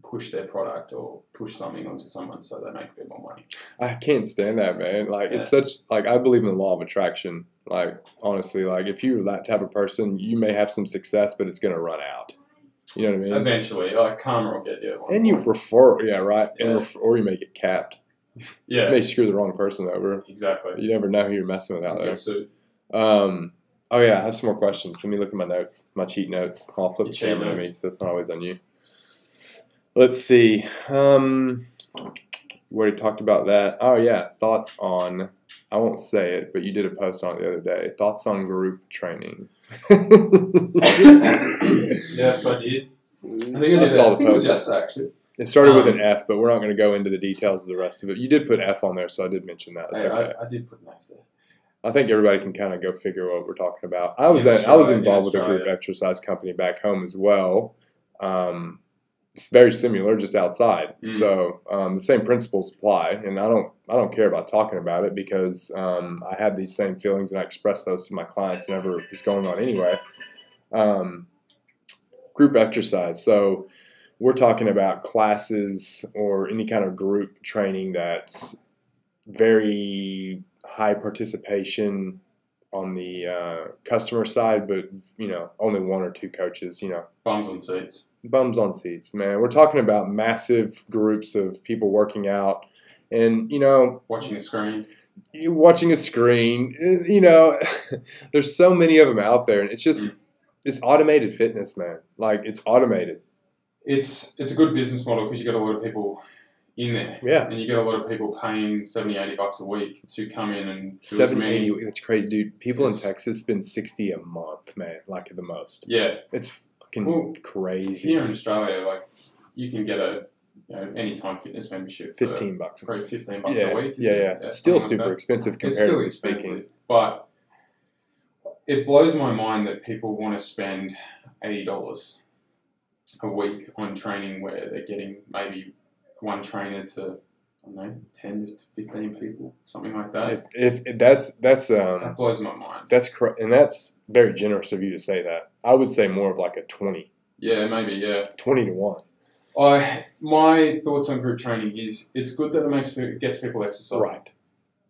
push their product or push something onto someone so they make a bit more money. I can't stand that, man. Like Yeah. it's such like I believe in the law of attraction. Like honestly, like if you're that type of person, you may have some success, but it's gonna run out. You know what I mean? Eventually, like karma will get you. At one And you point. prefer, yeah, right. Yeah. Or you may get capped. Yeah, You may screw the wrong person over. exactly. You never know who you're messing with out there. So, Oh yeah, I have some more questions. Let me look at my notes, my cheat notes. I'll flip the Your cheat camera to me, notes. so it's not always on you. Let's see. We already talked about that. Oh yeah, thoughts on. I won't say it, but you did a post on it the other day. Thoughts on group training. yes, I did. I think I saw the it was post. yesterday, actually. It started with an F, but we're not going to go into the details of the rest of it. You did put F on there, so I did mention that. That's Hey, okay. I did put an F there. I think everybody can kind of go figure what we're talking about. I was In Australia, involved with a Australia. group exercise company back home as well. It's very similar, just outside. Mm. So the same principles apply, and I don't care about talking about it because I have these same feelings and I express those to my clients whenever it's going on anyway. Group exercise. So we're talking about classes or any kind of group training that's very high participation on the customer side, but only 1 or 2 coaches. Bums on seats. Bums on seats, man. We're talking about massive groups of people working out, and Watching a screen. you watching a screen. There's so many of them out there, and it's just it's automated fitness, man. Like it's automated. It's a good business model because you got a lot of people in there. Yeah. And you get a lot of people paying $70-$80 a week to come in and do 70, as many. 80, that's crazy, dude. People in Yes. Texas spend $60 a month, man, like at the most. Yeah. It's fucking Well, crazy. Here in Australia, like you can get a anytime fitness membership for $15 a probably $15 yeah, a week. yeah. It's still something like super that. expensive It's still comparatively expensive, speaking. but it blows my mind that people want to spend $80 a week on training where they're getting maybe one trainer to, I don't know, 10 to 15 people, something like that. If that's That blows my mind. and that's very generous of you to say that. I would say more of like a 20 Yeah, maybe, yeah. to 1. My thoughts on group training is it's good that it gets people exercising. Right.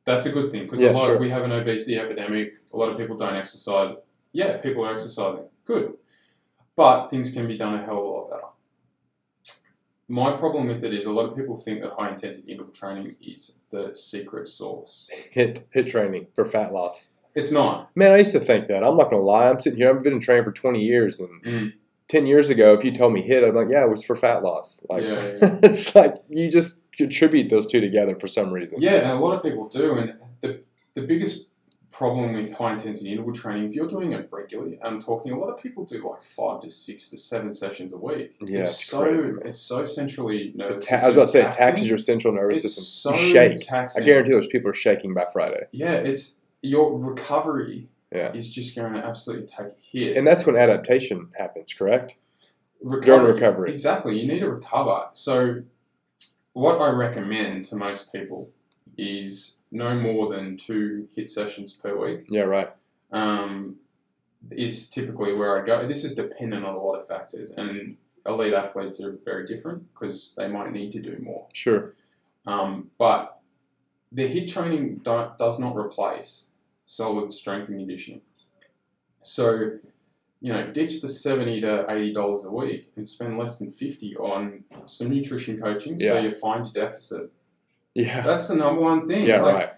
That's a good thing because Yeah, sure. we have an obesity epidemic. A lot of people don't exercise. Yeah, people are exercising. Good. But things can be done a hell of a lot better. My problem with it is a lot of people think that high-intensity interval training is the secret sauce. Hit training for fat loss. It's not. Man, I used to think that. I'm not going to lie. I'm sitting here. I've been in training for 20 years. And 10 years ago, if you told me hit, I'd be like, yeah, it was for fat loss. Like, Yeah. It's like you just attribute those two together for some reason. Yeah, and a lot of people do. And the biggest problem with high-intensity interval training, if you're doing it regularly, I'm talking a lot of people do like 5 to 6 to 7 sessions a week. Yeah, it's crazy, man. it's so centrally nervous. I was about to say, it taxing. taxes your central nervous It's system. so You shake. taxing. I guarantee those people are shaking by Friday. Yeah, it's your recovery Yeah. is just going to absolutely take a hit. And that's when adaptation happens, correct? During recovery. Exactly. You need to recover. So what I recommend to most people is no more than 2 hit sessions per week. Yeah, right. Is typically where I go. This is dependent on a lot of factors, and elite athletes are very different because they might need to do more. Sure. But the HIIT training does not replace solid strength and conditioning. So, ditch the $70 to $80 a week and spend less than $50 on some nutrition coaching so Yeah. you find your deficit. Yeah. That's the number one thing. Yeah, Like, right.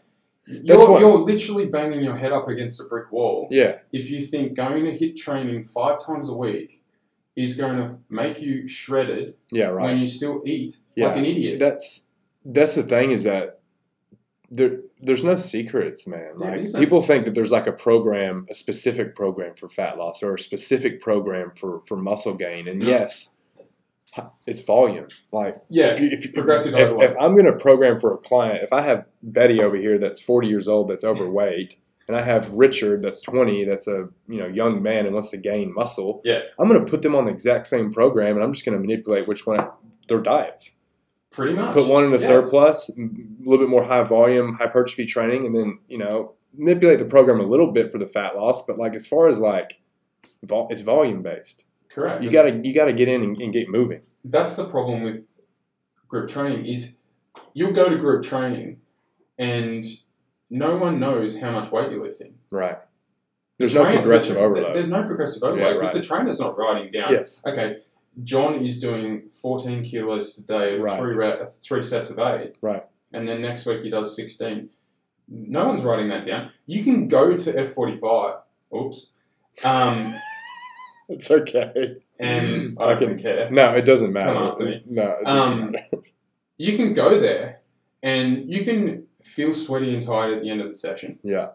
You're literally banging your head up against a brick wall. Yeah. If you think going to HIIT training 5 times a week is going to make you shredded Yeah, right. when you still eat Yeah. like an idiot. That's the thing is that there's no secrets, man. Yeah, Like people think that there's like a specific program for fat loss or a specific program for muscle gain. And yes, it's volume. Like progressive if overload. I'm going to program for a client, if I have Betty over here that's 40 years old that's overweight, and I have Richard that's 20 that's a young man and wants to gain muscle, I'm going to put them on the exact same program, and I'm just going to manipulate which one their diets. Pretty much. Put one in a surplus, a little bit more high volume, hypertrophy training, and then, manipulate the program a little bit for the fat loss. But like as far as like, it's volume based. Correct. You gotta get in and get moving. That's the problem with group training is you'll go to group training and no one knows how much weight you're lifting. Right. There's no progressive overload. There's no progressive overload because the trainer's not writing down. Yes. Okay. John is doing 14 kilos today with 3 sets of 8. Right. And then next week he does 16. No one's writing that down. You can go to F45. Oops. It's okay. And I don't care. No, it doesn't matter. Come after me. No, it doesn't matter. You can go there and you can feel sweaty and tired at the end of the session. Yeah.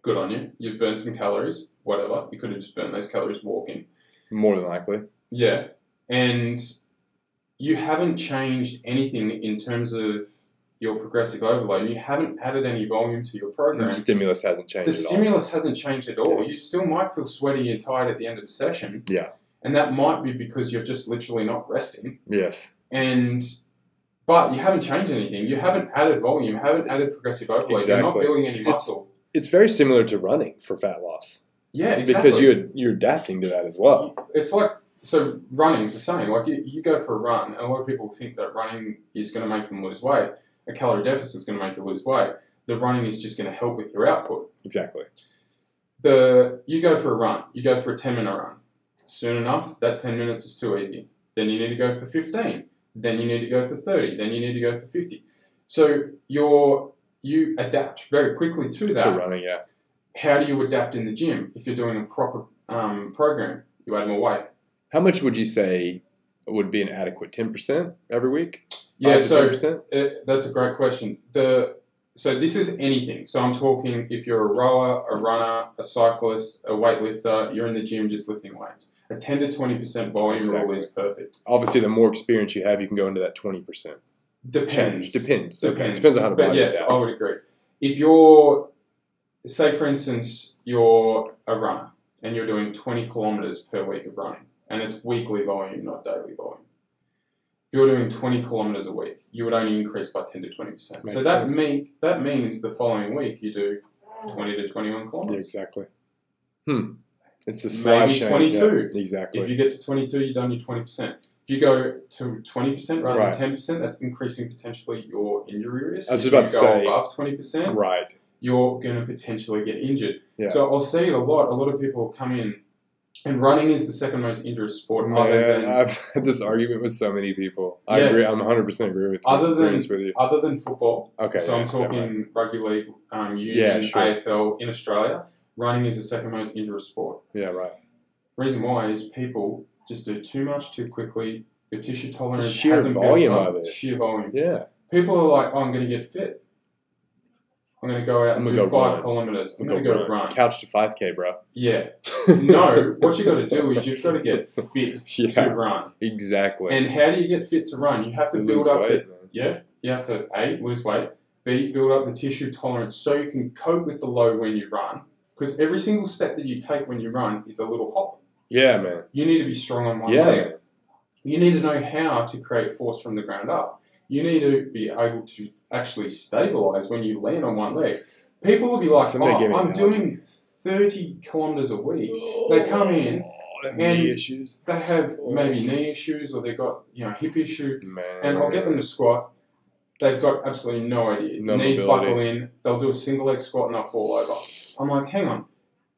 Good on you. You've burned some calories, whatever. You could have just burnt those calories walking. More than likely. Yeah. And you haven't changed anything in terms of your progressive overload. You haven't added any volume to your program. The stimulus hasn't changed The stimulus hasn't changed at all. You still might feel sweaty and tired at the end of the session. Yeah. And that might be because you're just literally not resting. Yes. But you haven't changed anything. You haven't added volume, haven't added progressive overload. Exactly. You're not building any muscle. It's very similar to running for fat loss. Yeah, exactly. Because you're adapting to that as well. It's like, so running is the same. Like you go for a run, and a lot of people think that running is going to make them lose weight. A calorie deficit is going to make you lose weight. The running is just going to help with your output. Exactly. You go for a run. You go for a 10-minute run. Soon enough, that 10 minutes is too easy. Then you need to go for 15. Then you need to go for 30. Then you need to go for 50. So you adapt very quickly to that. To running, yeah. How do you adapt in the gym if you're doing a proper program? You add more weight. How much would you say would be an adequate 10% every week? Yeah, so 10%? That's a great question. So this is anything. So I'm talking if you're a rower, a runner, a cyclist, a weightlifter, you're in the gym just lifting weights. A 10 to 20% volume rule is perfect. Obviously, the more experience you have, you can go into that 20%. Depends. Depends on how to body it. Yes, I would agree. If you're, say for instance, you're a runner and you're doing 20 kilometers per week of running, and it's weekly volume, not daily volume. If you're doing 20 kilometers a week, you would only increase by 10 to 20%. So that means the following week you do 20 to 21 kilometers. Yeah, exactly. It's the slide maybe change. 22. Yeah, exactly. If you get to 22, you've done your 20%. If you go to 20% rather than 10%, that's increasing potentially your injury risk. I was just about to say. If you go above 20%, right, you're going to potentially get injured. Yeah. So I'll see it a lot. A lot of people come in, and running is the second most injurious sport. I've had this argument with so many people. I agree. I'm 100% agree with you. Other than football. Okay. So I'm talking rugby league, union, AFL in Australia. Running is the second most injurious sport. Yeah, right. Reason why is people just do too much too quickly. Your tissue tolerance sheer hasn't volume built up. of it. Sheer volume. Yeah. People are like, I'm going to get fit. I'm going to go out and do 5 kilometers. I'm going to go run. Couch to 5K, bro. Yeah. No, what you've got to do is you've got to get fit to run. Exactly. And how do you get fit to run? You have to build up you have to A, lose weight, B, build up the tissue tolerance so you can cope with the load when you run. Because every single step that you take when you run is a little hop. Yeah, man. You need to be strong on one leg. Man. You need to know how to create force from the ground up. You need to be able to actually stabilize when you land on one leg. People will be like, I'm doing 30 kilometers a week. They come in and knee issues. They have maybe knee issues or they've got hip issue. Man. And I'll get them to squat. They've got absolutely no idea. Knees buckle in. They'll do a single leg squat and they'll fall over. I'm like, hang on.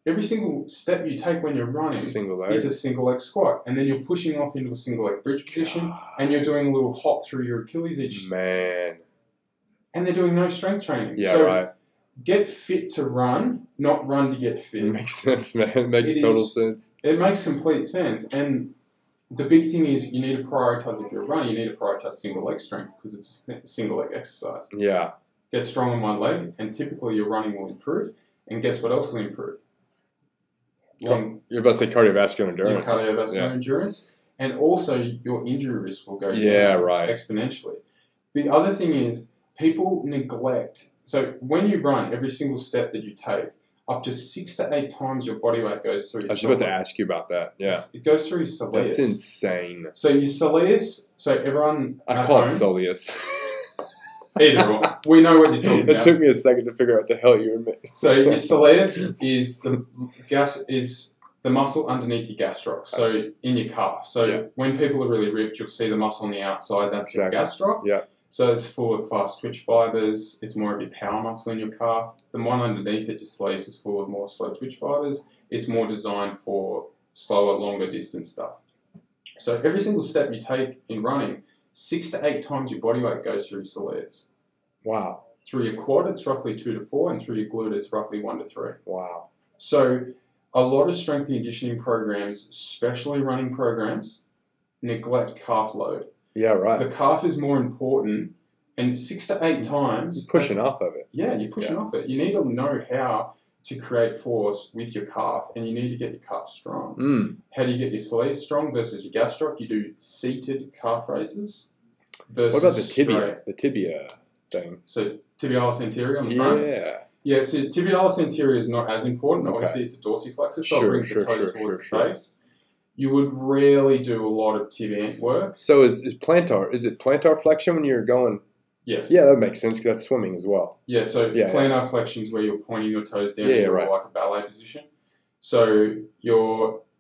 Every single step you take when you're running is a single leg squat. And then you're pushing off into a single leg bridge position and you're doing a little hop through your Achilles each. Man. And they're doing no strength training. Yeah, right. Get fit to run, not run to get fit. It makes sense, man. It makes total sense. It makes complete sense. And the big thing is you need to prioritize, if you're running, you need to prioritize single leg strength because it's a single leg exercise. Yeah. get strong on my leg, and typically your running will improve. And guess what else will improve? You're about to say cardiovascular endurance. Your cardiovascular endurance, and also your injury risk will go down exponentially. The other thing is people neglect. So when you run, every single step that you take, up to 6 to 8 times your body weight goes through your I was about to ask you about that. Yeah. It goes through your soleus. That's insane. So your soleus, so everyone I call it soleus. Either or. We know what you're talking about. It took me a second to figure out what the hell you were making. So your soleus is the muscle underneath your gastroc, so in your calf. So when people are really ripped, you'll see the muscle on the outside, that's your gastroc. Yeah. So it's full of fast twitch fibers. It's more of your power muscle in your calf. The one underneath it, your soleus, is full of more slow twitch fibers. It's more designed for slower, longer distance stuff. So every single step you take in running, 6 to 8 times your body weight goes through your soleus. Wow. Through your quad, it's roughly 2 to 4, and through your glute, it's roughly 1 to 3. Wow. So a lot of strength and conditioning programs, especially running programs, neglect calf load. Yeah, right. The calf is more important, and 6 to 8 times... You're pushing off of it. Yeah, you're pushing off it. You need to know how to create force with your calf, and you need to get your calf strong. How do you get your soleus strong versus your gastroc? You do seated calf raises versus what about the tibia? straight. The tibia thing. So tibialis anterior on the front? Yeah. Yeah, so tibialis anterior is not as important. Okay. Obviously, it's a dorsiflexor, so it brings the toes towards the face. You would rarely do a lot of tibia work. So is it plantar flexion when you're going? Yes. Yeah, that makes sense because that's swimming as well. Yeah, so plantar flexion is where you're pointing your toes down like a ballet position. So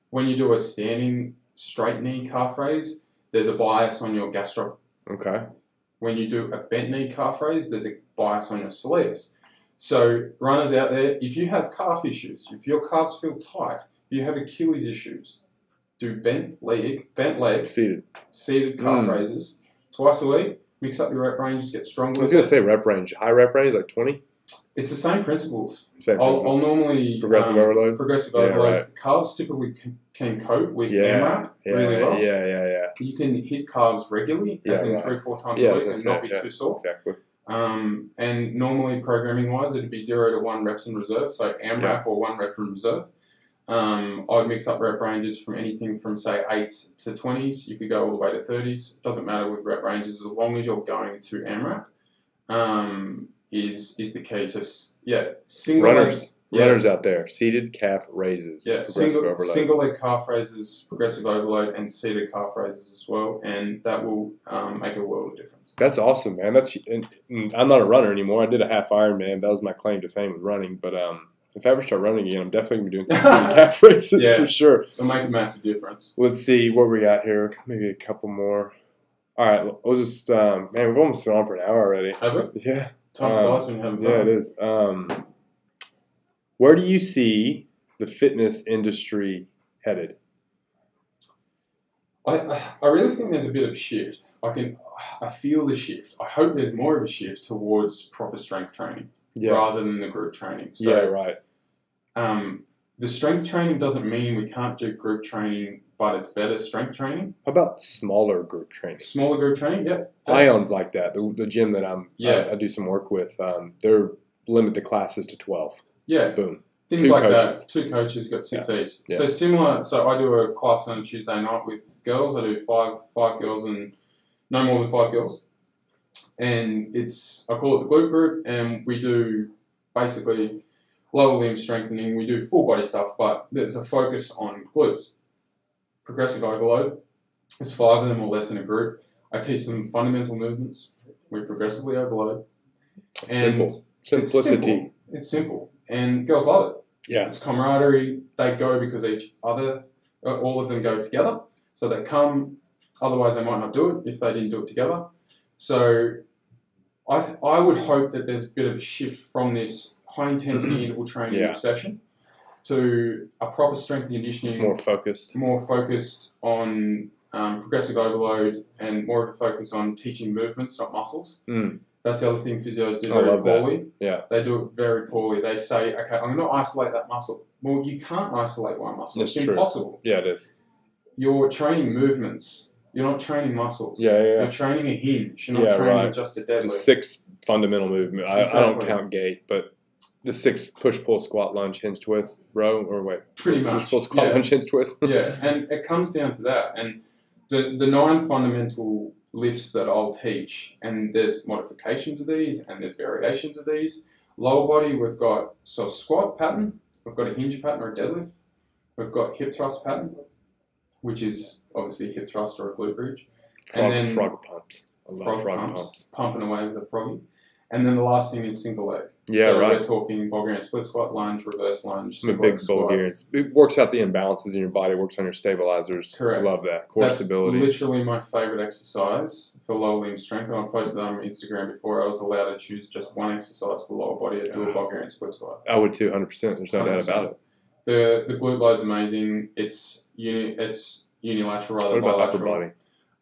when you do a standing straight knee calf raise, there's a bias on your gastroc. Okay. When you do a bent knee calf raise, there's a bias on your soleus. So runners out there, if you have calf issues, if your calves feel tight, if you have Achilles issues, do bent leg, seated calf raises twice a week. Mix up your rep ranges, get stronger. I was going to say rep range. High rep range, like 20? It's the same principles. I'll normally... Progressive overload? Progressive overload. Right. Calves typically can cope with AMRAP really well. Yeah. You can hit calves regularly, as in 3 or 4 times a week, and not be too sore. Exactly. And normally, programming-wise, it'd be 0 to 1 reps in reserve, so AMRAP or 1 rep in reserve. I'd mix up rep ranges from anything from, say, 8s to 20s. You could go all the way to 30s. It doesn't matter with rep ranges, as long as you're going to AMRAP, is the key. So, single runners out there, seated calf raises. Yeah, single leg calf raises, progressive overload, and seated calf raises as well, and that will make a world of difference. That's awesome, man. And I'm not a runner anymore. I did a half Ironman. That was my claim to fame with running, but if I ever start running again, I'm definitely going to be doing some calf races for sure. It'll make a massive difference. Let's see what we got here. Maybe a couple more. All right, we'll just, man, we've almost been on for an hour already. Have we? Yeah. Time flies when you're having fun. Yeah, it is. Where do you see the fitness industry headed? I really think there's a bit of a shift. I feel the shift. I hope there's more of a shift towards proper strength training rather than the group training. So, yeah, right. The strength training doesn't mean we can't do group training, but it's better strength training. How about smaller group training? Smaller group training, yeah. Ion's like that. The gym that I do some work with, they're limit the classes to 12. Yeah. Boom. Things 2 like coaches. that. 2 coaches, you've got 6 each. Yeah. So similar. So I do a class on Tuesday night with girls. I do five girls and no more than 5 girls. And I call it the glute group, and we do basically lower limb strengthening. We do full body stuff, but there's a focus on glutes. Progressive overload. There's 5 of them or less in a group. I teach them fundamental movements. We progressively overload. And Simplicity. It's simple. And girls love it. Yeah. It's camaraderie. They go because all of them go together. So they come, otherwise they might not do it if they didn't do it together. So I would hope that there's a bit of a shift from this high intensity interval training session to a proper strength and conditioning. More focused on progressive overload and more of a focus on teaching movements, not muscles. That's the other thing physios do very poorly. Yeah. They do it very poorly. They say, okay, I'm going to isolate that muscle. Well, you can't isolate one muscle. It's impossible. Yeah, it is. Your training movements, You're not training muscles. Yeah. You're training a hinge. You're not training just a deadlift. The 6 fundamental movement. I don't count gait, but the 6 push, pull, squat, lunge, hinge, twist, row, or wait. Pretty much. Push, pull, squat, lunge, hinge, twist. Yeah, and it comes down to that. And the 9 fundamental lifts that I'll teach, and there's modifications of these, and there's variations of these. Lower body, we've got squat pattern, we've got a hinge pattern or a deadlift, we've got hip thrust pattern, which is obviously hip thrust or a glute bridge. Frog pumps. I love frog pumps. Pumping away with a froggy. And then the last thing is single leg. Yeah, so right. We're talking Bulgarian split squat, lunge, reverse lunge. I'm a big Bulgarian. It works out the imbalances in your body, works on your stabilizers. Correct. Love that. Core stability. That's literally my favorite exercise for lower limb strength. And I posted that on Instagram before. I was allowed to choose just one exercise for lower body to do a Bulgarian split squat. I would too, 100%. There's no doubt about it. The glute load's amazing. It's unilateral rather than bilateral. What about upper body?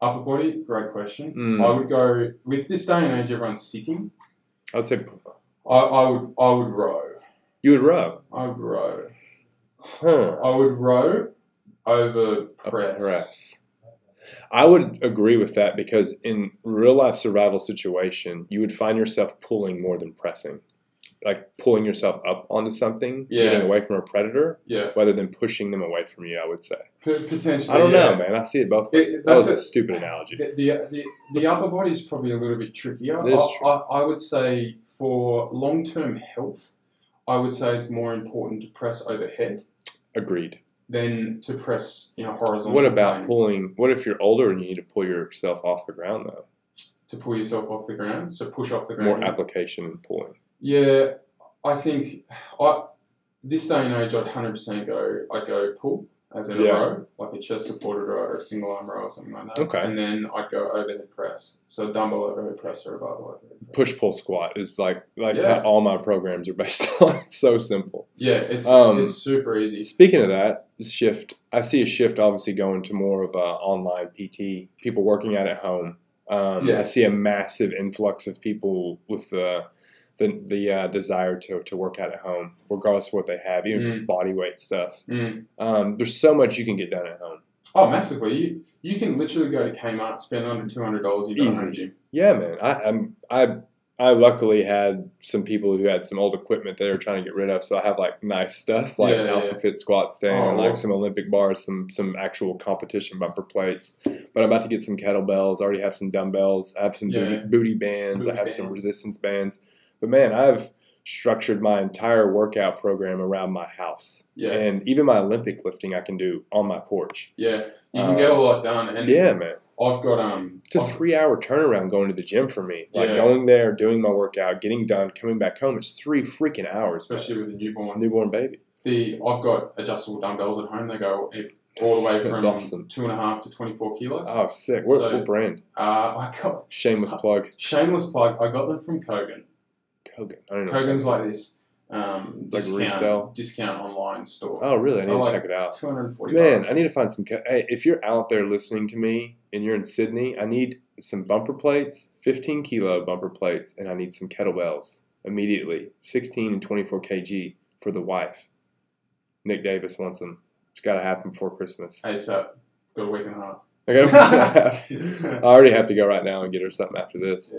Upper body, great question. I would go, with this day and age, everyone's sitting. I would say I would row. You would row? I would row. Huh. I would row over press. I would agree with that because in real life survival situation, you would find yourself pulling more than pressing. Like pulling yourself up onto something, getting away from a predator, rather than pushing them away from you, I would say. Potentially. I don't know, man. I see it both ways. That was a stupid analogy. The upper body is probably a little bit trickier. I would say for long-term health, I would say it's more important to press overhead. Agreed. Than to press horizontal. What about pulling? What if you're older and you need to pull yourself off the ground, though? To pull yourself off the ground? So push off the ground. More application and pulling. Yeah, I think this day and age, I'd 100% go pull as in a row, like a chest supported row or a single arm row or something like that. Okay. And then I'd go overhead press. So dumbbell overhead press or a barbell overhead press. Push pull squat is like how all my programs are based on. It's so simple. Yeah, it's super easy. Speaking of that shift, I see a shift obviously going to more of a online PT, people working out at home. I see a massive influx of people with the desire to work out at home, regardless of what they have, even if it's body weight stuff. There's so much you can get done at home. Oh, massively. You can literally go to Kmart, spend under $200, you don't home gym. Yeah, man. I luckily had some people who had some old equipment they were trying to get rid of, so I have like nice stuff like Alpha Fit squat stand, like some Olympic bars, some actual competition bumper plates. But I'm about to get some kettlebells. I already have some dumbbells. I have some booty bands. I have some resistance bands. But man, I've structured my entire workout program around my house. Yeah. And even my Olympic lifting I can do on my porch. Yeah. You can get a lot done. And yeah, man. I've got it's a 3-hour turnaround going to the gym for me. Like going there, doing my workout, getting done, coming back home. It's 3 freaking hours. Especially with a newborn baby. I've got adjustable dumbbells at home. They go all the way from 2.5 to 24 kilos. Oh, sick. What brand? I got shameless plug. Shameless plug. I got them from Kogan. Kogan. I don't know. Kogan's like this discount online store. Oh, really? I need to check it out. $240. Man, I need to find some. Hey, if you're out there listening to me and you're in Sydney, I need some bumper plates, 15 kilo bumper plates, and I need some kettlebells immediately. 16 and 24 kg for the wife. Nick Davis wants them. It's got to happen before Christmas. Hey, so got a week and a half. I got a week and a half. I already have to go right now and get her something after this.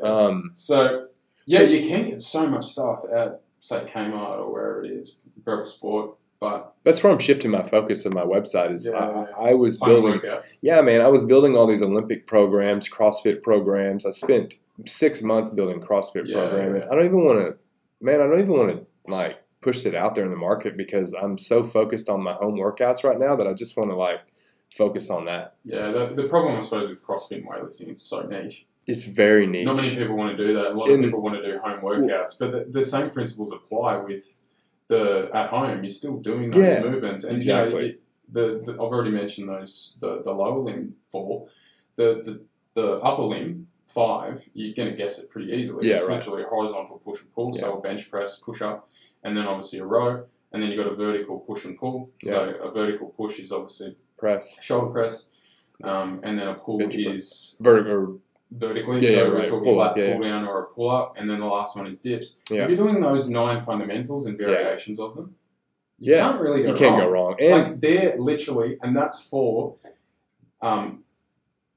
Yeah. You can get so much stuff at, say, Kmart or wherever it is, Rebel Sport, but... That's where I'm shifting my focus on my website is I was building... Workouts. Yeah, man, I was building all these Olympic programs, CrossFit programs. I spent 6 months building CrossFit program. And I don't even want to, like, push it out there in the market because I'm so focused on my home workouts right now that I just want to, like, focus on that. Yeah, the problem, I suppose, with CrossFit and weightlifting is so niche. It's very niche. Not many people want to do that. A lot of people want to do home workouts, but the same principles apply with the at home. You're still doing those movements, and exactly. I've already mentioned those. The lower limb 4, the upper limb 5. You're going to guess it pretty easily. Yeah, it's literally a horizontal push and pull. So a bench press, push up, and then obviously a row, and then you've got a vertical push and pull. So a vertical push is obviously shoulder press, and then a pull is vertically, we're talking about pull down or a pull up, and then the last one is dips. If you're doing those 9 fundamentals and variations of them, you can't really go wrong. You can't go wrong. And like they're literally, and that's for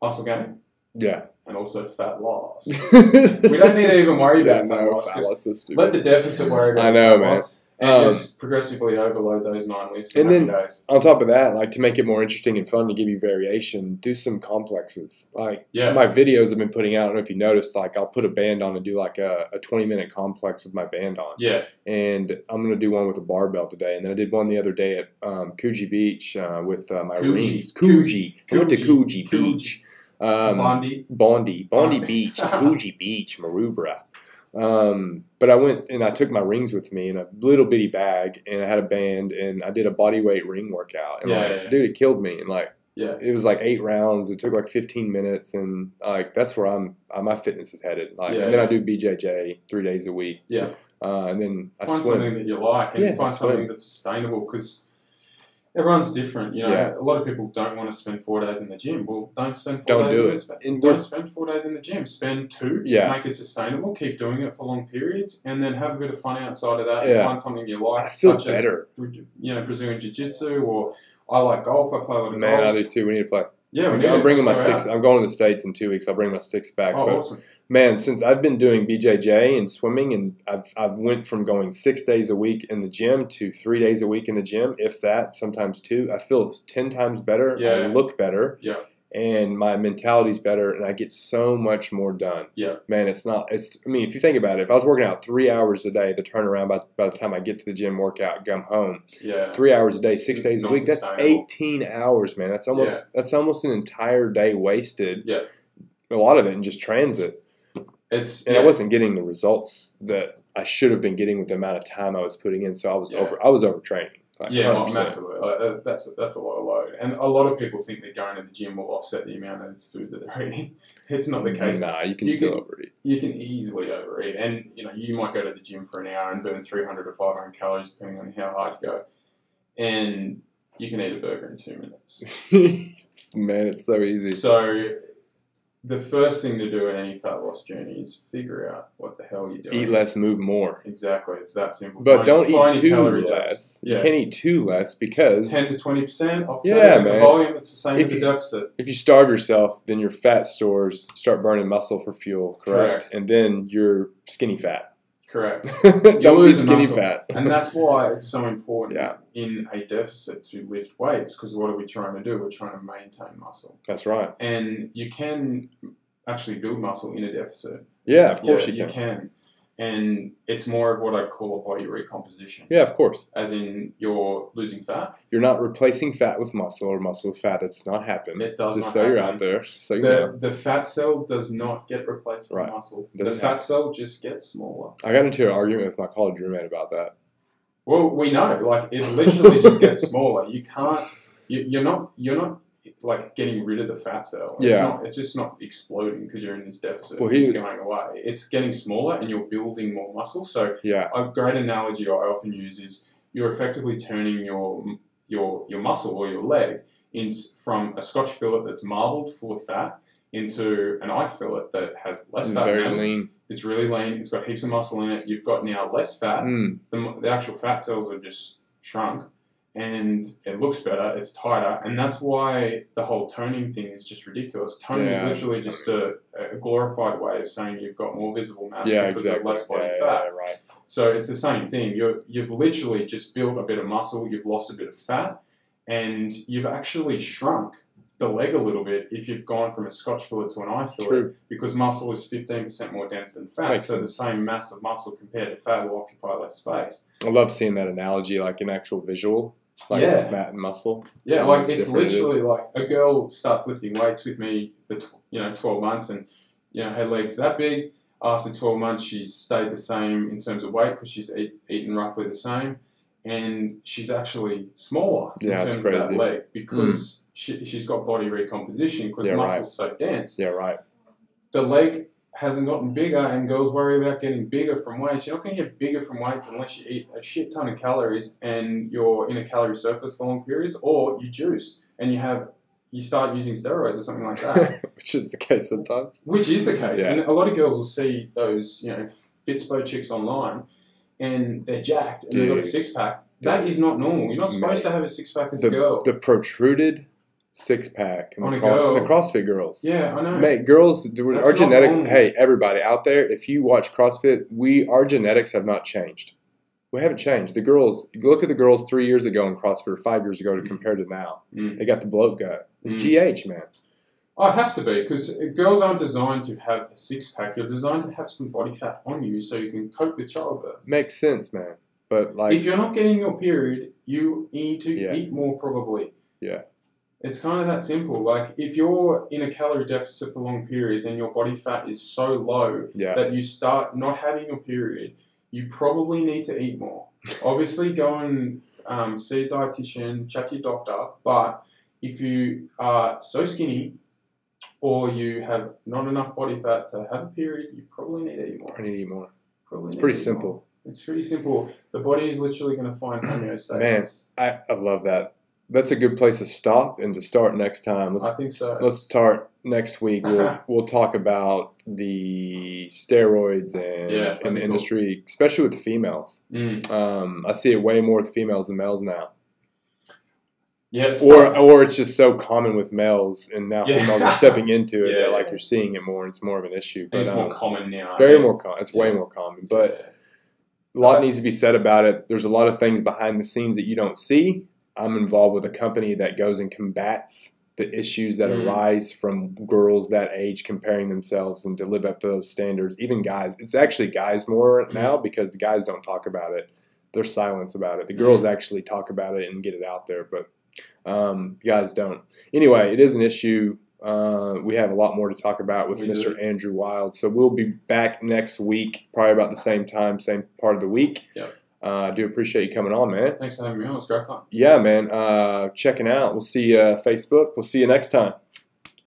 muscle gain Yeah. and also fat loss. We We don't need to even worry about fat loss. fat 'Cause loss is stupid. let the deficit worry about I know, fat man. loss and just progressively overload those 9 lifts in And then- 90 days. On top of that, like to make it more interesting and fun to give you variation, do some complexes. Like Yeah. my videos I've been putting out, I don't know if you noticed, like I'll put a band on and do like a 20-minute complex with my band on. Yeah. And I'm going to do one with a barbell today. And then I did one the other day at Coogee Beach with my Coogee. rings. Coogee. I went to Coogee Coogee. Beach. Bondi. Bondi Bondi. Beach, Coogee Beach, Maroubra. But I went and I took my rings with me in a little bitty bag, and I had a band, and I did a body weight ring workout. And Yeah. dude, it killed me. And like, Yeah. it was like 8 rounds. It took like 15 minutes, and like that's where my fitness is headed. Like, Yeah, and then I yeah. do BJJ 3 days a week. Yeah. And then I Find swim. something that you like and Yeah, find swim. something that's sustainable because everyone's different. You know, Yeah. a lot of people don't want to spend 4 days in the gym. Well, don't spend 4 Don't days do in it. the And Don't spend 4 days in the gym. Spend 2. Yeah. Make it sustainable. Keep doing it for long periods, and then have a bit of fun outside of that. Yeah. And find something you like. I feel such better. as Brazilian jiu-jitsu, or I like golf. I play a lot of Man, I golf. do too. We need to play. Yeah, we need I'm it. bringing my Let's go sticks. out. I'm going to the States in 2 weeks. I'll bring my sticks back. Oh, but awesome. man, since I've been doing BJJ and swimming, and I've went from going 6 days a week in the gym to 3 days a week in the gym, if that, sometimes 2. I feel 10 times better. Yeah. I look better. Yeah. And my mentality's better, and I get so much more done. Yeah. Man, I mean, if you think about it, if I was working out 3 hours a day, the turnaround by the time I get to the gym, work out, come home, Yeah. 3 hours a day, 6 days a week, that's Non-sustainable. 18 hours, man. That's almost an entire day wasted. Yeah. A lot of it in just transit. It's And I wasn't getting the results that I should have been getting with the amount of time I was putting in. So I was overtraining. Like Yeah, 100%. massively. That's a lot of load, and a lot of people think that going to the gym will offset the amount of food that they're eating. It's not the case. Nah, you can You still can- overeat. You can easily overeat, and you might go to the gym for an hour and burn 300 to 500 calories depending on how hard you go, and you can eat a burger in 2 minutes. Man, it's so easy. So the first thing to do in any fat loss journey is figure out what the hell you're doing. Eat less, move more. Exactly, it's that simple. But Find don't your eat too calorie dose. less. Yeah. You can't eat too less because 10 to 20% of Yeah, the man. volume. It's the same If as the you- deficit. if you starve yourself, then your fat stores start burning muscle for fuel, correct? Correct. And then you're skinny fat. Correct. Don't be lose the skinny muscle. fat. And that's why it's so important Yeah. in a deficit to lift weights, because what are we trying to do? We're trying to maintain muscle. That's right. And you can actually build muscle in a deficit. Yeah, of course Yeah, you can. And it's more of what I call a body recomposition. Yeah, of course. As in, you're losing fat. You're not replacing fat with muscle or muscle with fat. That does not happen. It does Just not so you're happen. out there. So you know. The fat cell does not get replaced with Right. muscle. Doesn't The fat cell just gets smaller. I got into an argument with my college roommate about that. Well, we know, like, it literally just gets smaller. You can't, you're not like getting rid of the fat cell. It's just not exploding because you're in this deficit. Well, It's going away. It's getting smaller and you're building more muscle. So Yeah. a great analogy I often use is you're effectively turning your muscle or your leg from a Scotch fillet that's marbled full of fat into an eye fillet that has less fat. Very in it. lean. It's really lean. It's got heaps of muscle in it. You've got now less fat. Mm. The actual fat cells have just shrunk, and it looks better. It's tighter, and that's why the whole toning thing is just ridiculous. Toning is Yeah, literally just a glorified way of saying you've got more visible mass Yeah, because exactly. of less body Yeah, fat. yeah, right. So it's the same thing. You've literally just built a bit of muscle. You've lost a bit of fat, and you've actually shrunk the leg a little bit if you've gone from a Scotch fillet to an eye fillet. True. Because muscle is 15% more dense than fat, Makes so sense. the same mass of muscle compared to fat will occupy less space. I love seeing that analogy, like an actual visual, like Yeah. the fat and muscle. Yeah, How like much it's different it is. literally like a girl starts lifting weights with me for 12 months, and her legs that big. After 12 months, she's stayed the same in terms of weight because she's eaten roughly the same, and she's actually smaller in Yeah, it's terms of that crazy. leg because she's got body recomposition because Yeah, muscle's so dense. Yeah, right. The leg hasn't gotten bigger, and girls worry about getting bigger from weights. You're not going to get bigger from weights unless you eat a shit ton of calories and you're in a calorie surplus for long periods, or you juice and you start using steroids or something like that, Which is the case sometimes. which is the case. Yeah. And a lot of girls will see those Fitspo chicks online, and they're jacked and they've got a Dude. six pack. That is not normal. You're not supposed to have a six pack as a The, girl. the protruded six-pack and On the a girl. CrossFit girls. Yeah, I know. Mate, girls, That's our not genetics, wrong. hey, everybody out there, if you watch CrossFit, our genetics have not changed. We haven't changed. The girls, look at the girls 3 years ago in CrossFit or 5 years ago to compare to now. Mm. They got the bloat gut. It's Mm. GH, man. Oh, it has to be, because girls aren't designed to have a six-pack. You're designed to have some body fat on you so you can cope with childbirth. Makes sense, man. But like, If you're not getting your period, you need to Yeah. eat more probably. Yeah. It's kind of that simple. Like, if you're in a calorie deficit for long periods and your body fat is so low yeah, that you start not having your period, you probably need to eat more. Obviously, go and see a dietitian, chat to your doctor, but if you are so skinny or you have not enough body fat to have a period, you probably need to eat more. I need to eat more. Probably It's need pretty to eat simple. more. It's pretty simple. The body is literally going to find homeostasis. Man, I love that. That's a good place to stop and to start next time. I think so. Let's start next week. We'll talk about the steroids and Yeah, that'd in be the cool. industry, especially with the females. I see it way more with females than males now. Yeah, it's Or it's just so common with males, and now Yeah. females are stepping into it Yeah, that like yeah. you're seeing it more. And it's more of an issue. But it's more common now. it's very yeah. more common. It's way Yeah. more common. But a lot needs to be said about it. There's a lot of things behind the scenes that you don't see. I'm involved with a company that goes and combats the issues that arise from girls that age comparing themselves and to live up to those standards. Even guys. It's actually guys more now because the guys don't talk about it. They're silent about it. The girls actually talk about it and get it out there, but guys don't. Anyway, it is an issue. We have a lot more to talk about with We Mr. do. Andrew Wild. So we'll be back next week, probably about the same time, same part of the week. Yep. I do appreciate you coming on, man. Thanks for having me on. It was great fun. Yeah, man. Checking out. We'll see you Facebook. We'll see you next time.